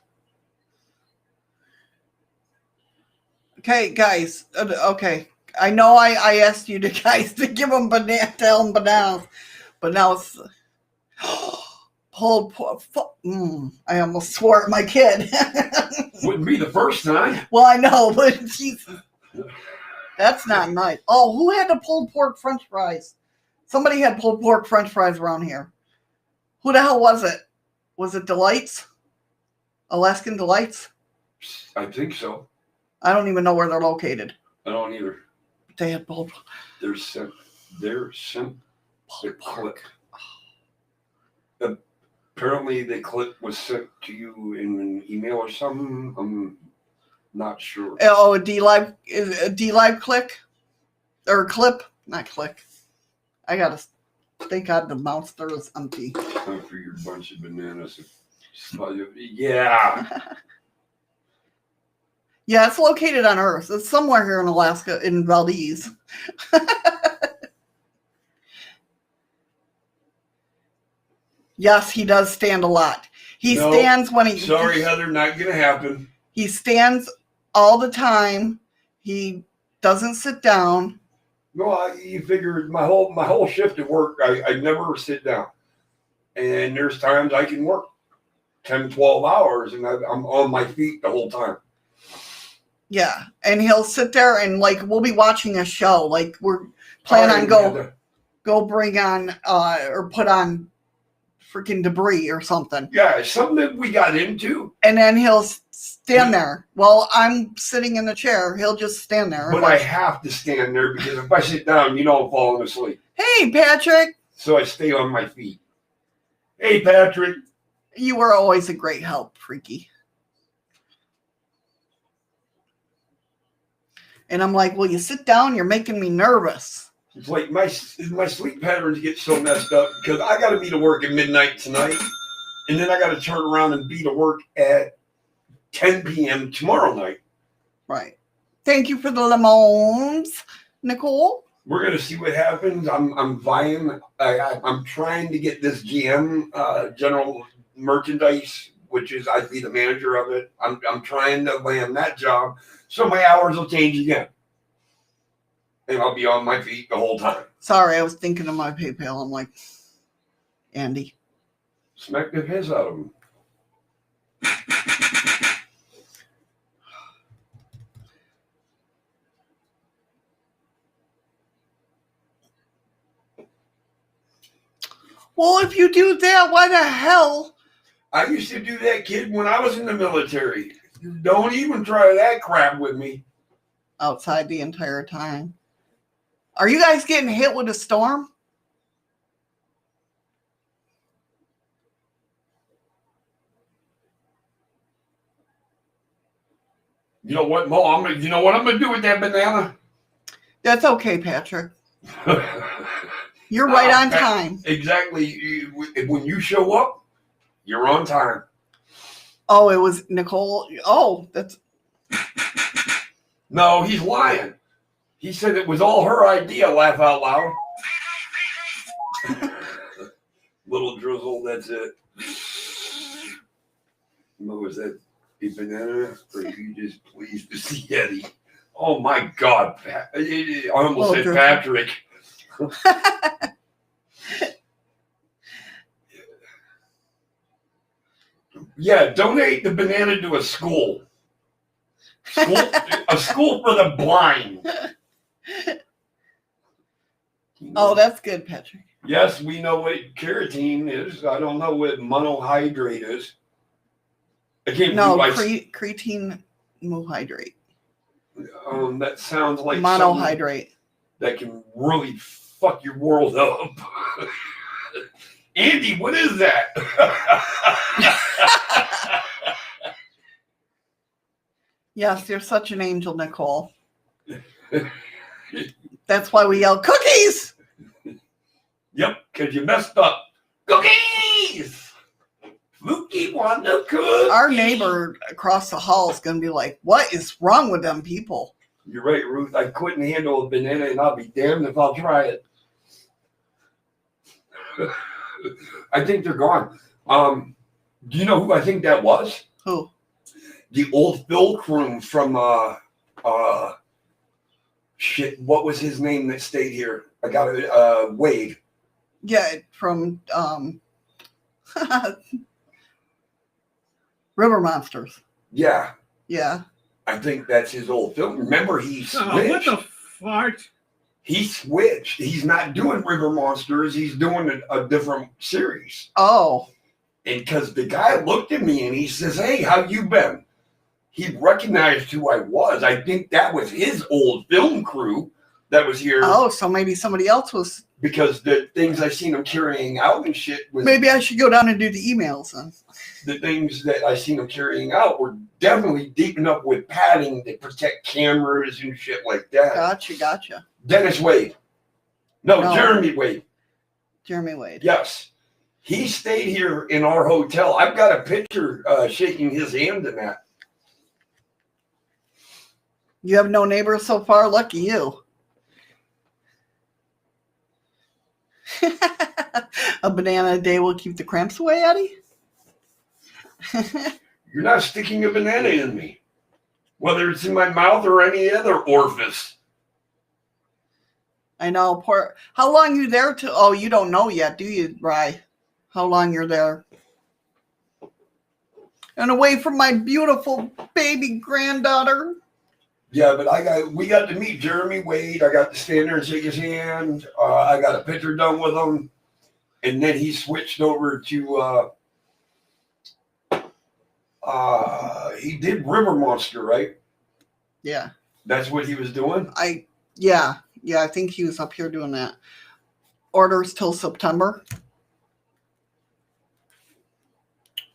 Okay, guys. Okay. I know I asked you guys to give them tell them bananas, but now it's pulled pork. I almost swore at my kid. Wouldn't be the first time. Well, I know, but Jesus, that's not nice. Oh, who had the pulled pork French fries? Somebody had pulled pork French fries around here. Who the hell was it? Was it Delights? Alaskan Delights? I think so. I don't even know where they're located. I don't either. They had pulled They're sent the clip. Apparently, the clip was sent to you in an email or something. I'm not sure. Oh, a dlive is a dlive click or clip, not click. I gotta thank God the monster is empty. Time for your bunch of bananas. Yeah. Yeah, it's located on Earth. It's somewhere here in Alaska, in Valdez. Yes, he does stand a lot. He No, stands when he. Sorry, Heather, not gonna happen. He stands all the time. He doesn't sit down. No, you figure my whole shift at work, I never sit down, and there's times I can work 10, 12 hours, and I'm on my feet the whole time. Yeah, and he'll sit there and like we'll be watching a show. Like we're planning on go bring on or put on freaking debris or something. Yeah, it's something that we got into. And then he'll stand there. Well, I'm sitting in the chair. He'll just stand there. But I have to stand there because if I sit down, I'm falling asleep. Hey, Patrick. So I stay on my feet. Hey, Patrick. You were always a great help, Freaky. And I'm like, well, you sit down. You're making me nervous. It's like my sleep patterns get so messed up because I got to be to work at midnight tonight. And then I got to turn around and be to work at 10 p.m. tomorrow night. Right. Thank you for the lemons, Nicole. We're going to see what happens. I'm vying. I'm trying to get this GM, general merchandise, which is I'd be the manager of it. I'm trying to land that job. So my hours will change again. And I'll be on my feet the whole time. Sorry, I was thinking of my PayPal. I'm like, Andy. Smack the piss out of him. Well, if you do that, why the hell I used to do that, kid, when I was in the military. Don't even try that crap with me. Outside the entire time. Are you guys getting hit with a storm? You know what, Mo? You know what I'm gonna do with that banana? That's okay, Patrick. You're right on time. Exactly. When you show up, you're on time. Oh, it was Nicole. Oh, that's. No, he's lying. He said it was all her idea. Laugh out loud. Little drizzle. That's it. Mo, is that a banana, or are you just pleased to see Eddie? Oh my God, I almost said Patrick. Yeah, donate the banana to a school. A school for the blind. Oh, that's good, Patrick. Yes, we know what carotene is. I don't know what monohydrate is. Creatine monohydrate. That sounds like monohydrate. That can really fuck your world up. Andy, what is that? Yes, you're such an angel, Nicole. That's why we yell cookies. Yep, because you messed up. Cookies! Mookie want the cookies. Our neighbor across the hall is going to be like, what is wrong with them people? You're right, Ruth. I couldn't handle a banana, and I'll be damned if I'll try it. I think they're gone. Do you know who I think that was? Who? The old Phil crew from shit. What was his name that stayed here? I got it. Wade. Yeah, from River Monsters. Yeah. Yeah. I think that's his old film. Remember, he switched. What the fart? He switched. He's not doing River Monsters. He's doing a different series. Oh. And because the guy looked at me and he says, "Hey, how you been?" He recognized who I was. I think that was his old film crew that was here. Oh, so maybe somebody else was. Because the things I seen him carrying out and shit was. Maybe I should go down and do the emails then. The things that I seen him carrying out were definitely deep enough with padding to protect cameras and shit like that. Gotcha. Dennis Wade. No, Jeremy Wade. Jeremy Wade. Yes. He stayed here in our hotel. I've got a picture shaking his hand in that. You have no neighbors so far? Lucky you. A banana a day will keep the cramps away, Eddie? You're not sticking a banana in me. Whether it's in my mouth or any other orifice. I know. Poor. How long you there to? Oh, you don't know yet, do you, Rye? How long you're there? And away from my beautiful baby granddaughter. Yeah, but we got to meet Jeremy Wade. I got to stand there and shake his hand. I got a picture done with him, and then he switched over to. He did River Monster, right? Yeah. That's what he was doing. Yeah. I think he was up here doing that. Orders till September.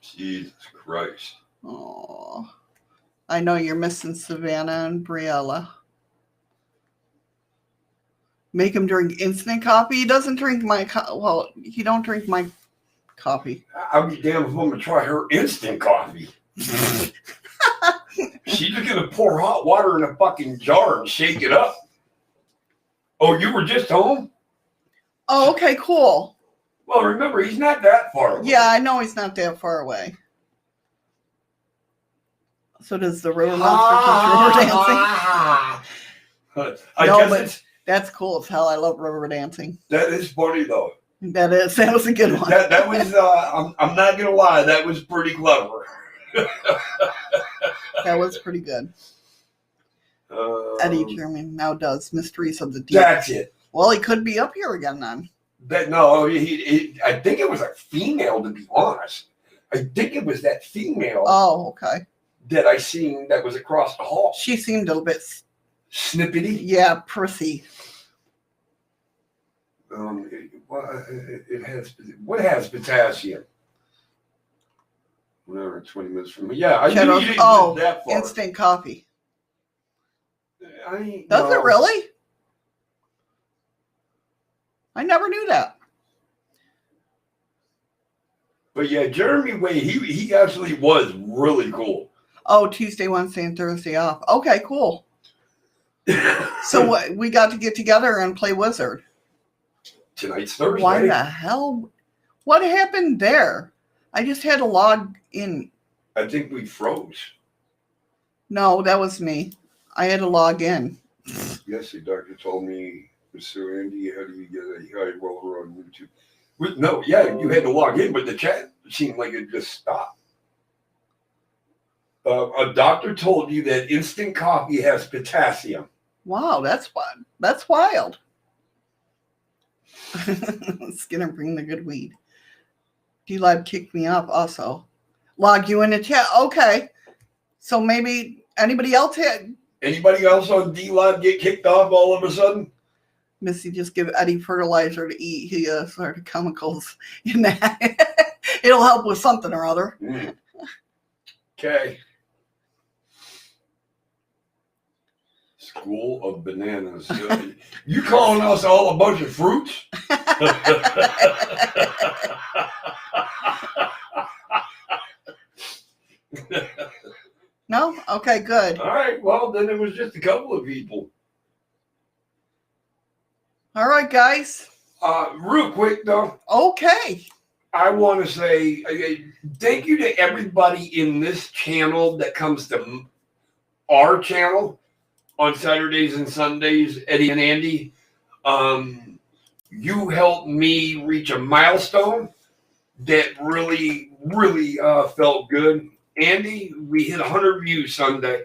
Jesus Christ. Oh, I know you're missing Savannah and Briella. Make him drink instant coffee. He doesn't drink my he don't drink my coffee. I'll be damned if I'm gonna try her instant coffee. She's just gonna pour hot water in a fucking jar and shake it up. Oh, you were just home? Oh, okay, cool. Well, remember, he's not that far away. Yeah, I know he's not that far away. So does the River Monster teach river dancing? That's cool as hell. I love river dancing. That is funny, though. That was a good one. That was, I'm not going to lie, that was pretty clever. That was pretty good. Eddie Jeremy now does Mysteries of the Deep. That's it. Well, he could be up here again then. No, I think it was a female, to be honest. I think it was that female Oh, okay. that I seen that was across the hall. She seemed a little bit, Snippety. yeah, prissy. It has what has potassium? Whatever, 20 minutes from me. Yeah, I knew Shadows. you didn't Oh, live that far. instant coffee. I Does it really? I never knew that. But yeah, Jeremy Wade, he actually was really cool. Oh, Tuesday, Wednesday, and Thursday off. Okay, cool. So what? We got to get together and play Wizard. Tonight's Thursday. Why the hell? What happened there? I just had to log in. I think we froze. No, that was me. I had to log in. Yes, the doctor told me, Mr. Andy, how do you get a high roller on YouTube? No, yeah, you had to log in, but the chat seemed like it just stopped. A doctor told you that instant coffee has potassium. Wow, that's fun. That's wild. Skinner, bring the good weed. dlive kicked me up also. Log you in the chat. Okay. So maybe anybody else had... Anybody else on dlive get kicked off all of a sudden? Missy, just give Eddie fertilizer to eat. He sort of chemicals in that. It'll help with something or other. Okay. School of Bananas. You calling us all a bunch of fruits? No? Okay, good. All right. Well, then it was just a couple of people. All right, guys. Real quick, though. Okay. I want to say thank you to everybody in this channel that comes to our channel on Saturdays and Sundays, Eddie and Andy. You helped me reach a milestone that really, really felt good. Andy, we hit 100 views Sunday,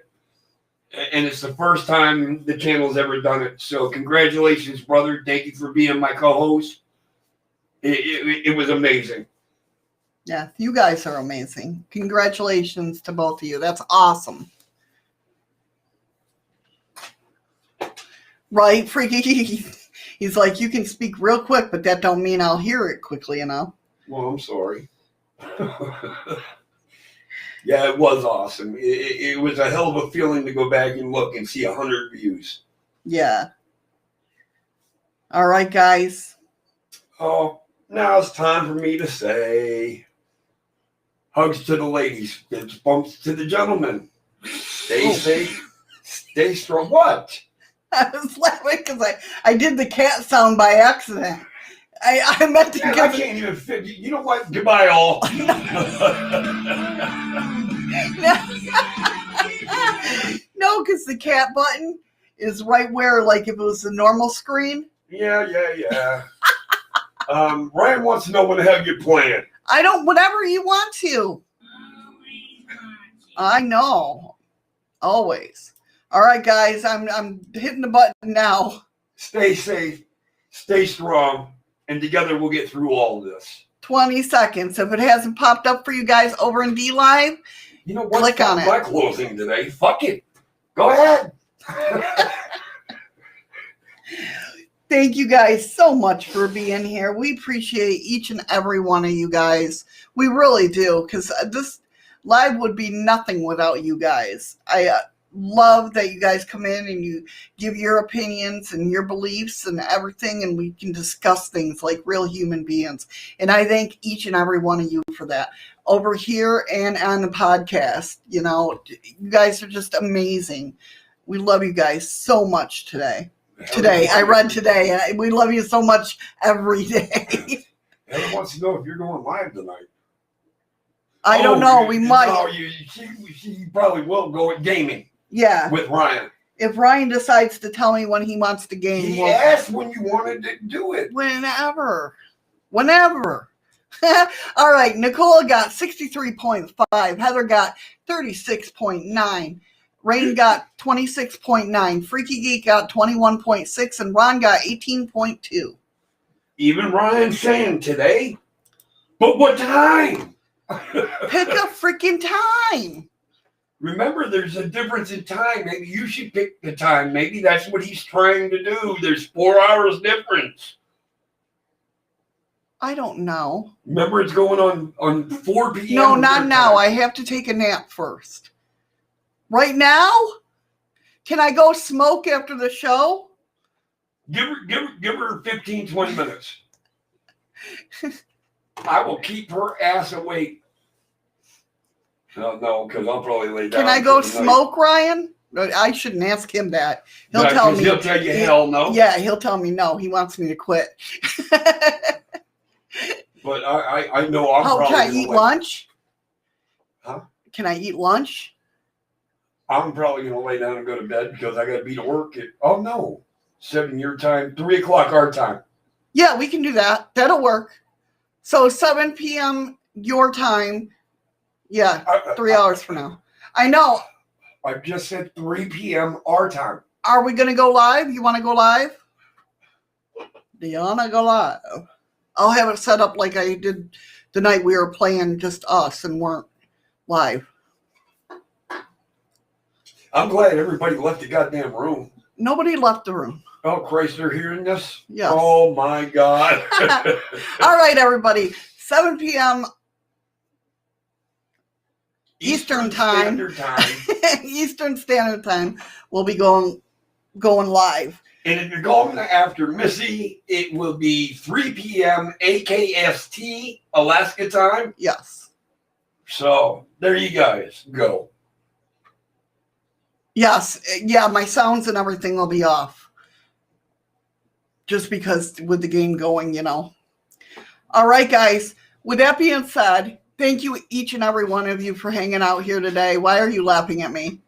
and it's the first time the channel's ever done it. So congratulations, brother. Thank you for being my co-host. It was amazing. Yeah, you guys are amazing. Congratulations to both of you. That's awesome. Right, Freaky? He's like, you can speak real quick, but that don't mean I'll hear it quickly enough. Well, I'm sorry. Yeah, it was awesome. It was a hell of a feeling to go back and look and see 100 views. Yeah. All right, guys. Oh, now it's time for me to say hugs to the ladies, fist bumps to the gentlemen. Stay safe, stay strong. What? I was laughing because I did the cat sound by accident. I meant to Man, give I can't even fit. You know what? Goodbye, all. No, because the cat button is right where, like, if it was the normal screen. Yeah. Ryan wants to know when the hell you're playing. I don't, whatever you want to. I know. Always. All right, guys, I'm hitting the button now. Stay safe, stay strong, and together we'll get through all of this. 20 seconds. If it hasn't popped up for you guys over in dlive, You know what? Click on it. My closing today. Fuck it. Go ahead. thank you guys so much for being here. We appreciate each and every one of you guys. We really do, because this live would be nothing without you guys. I love that you guys come in and you give your opinions and your beliefs and everything, and we can discuss things like real human beings. And I thank each and every one of you for that. Over here and on the podcast, you know, you guys are just amazing. We love you guys so much today. I read today, and we love you so much every day. Heather wants to know if you're going live tonight. I don't know. We might. No, she probably will go at gaming. Yeah. With Ryan. If Ryan decides to tell me when he wants to game, He asked when you wanted to do it. Whenever. All right. Nicole got 63.5. Heather got 36.9. Rain got 26.9. Freaky Geek got 21.6. And Ron got 18.2. Even Ryan saying today. But what time? Pick a freaking time. Remember, there's a difference in time. Maybe you should pick the time. Maybe that's what he's trying to do. There's 4 hours difference. I don't know. Remember, it's going on 4 p.m. No, not your now. time. I have to take a nap first. Right now? Can I go smoke after the show? Give her 15, 20 minutes. I will keep her ass awake. No, because I'll probably lay down. Can I go for the night. smoke, Ryan? I shouldn't ask him that. He'll Yeah, tell 'cause me. He'll tell you hell no. Yeah, he'll tell me no. He wants me to quit. But I know I'm How probably can I gonna eat lunch? Huh? Can I eat lunch? I'm probably gonna lay down and go to bed because I gotta be to work at 7 your time, 3 o'clock our time. Yeah, we can do that. That'll work. So 7 p.m. your time. Yeah, 3 hours from now. I know. I just said 3 p.m. our time. Are we going to go live? You want to go live? Do you want to go live? I'll have it set up like I did the night we were playing just us and weren't live. I'm glad everybody left the goddamn room. Nobody left the room. Oh, Christ, they're hearing this? Yes. Oh, my God. All right, everybody. 7 p.m. Eastern time. Standard Time. Eastern Standard Time. We'll be going live. And if you're going after Missy, it will be 3 p.m. AKST Alaska time. Yes. So there you guys go. Yes. Yeah, my sounds and everything will be off. Just because with the game going, you know. All right, guys. With that being said, thank you, each and every one of you, for hanging out here today. Why are you laughing at me?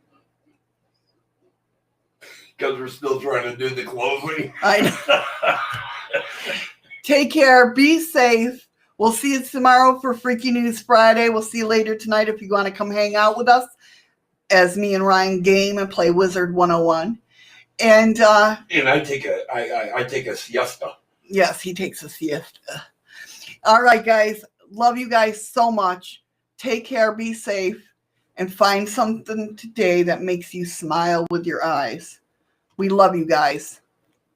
Because we're still trying to do the closing. I know. Take care. Be safe. We'll see you tomorrow for Freaky News Friday. We'll see you later tonight if you want to come hang out with us as me and Ryan game and play Wizard 101. And I take a siesta. yes, he takes a siesta. All right, guys. Love you guys so much. Take care. Be safe. And find something today that makes you smile with your eyes. We love you guys.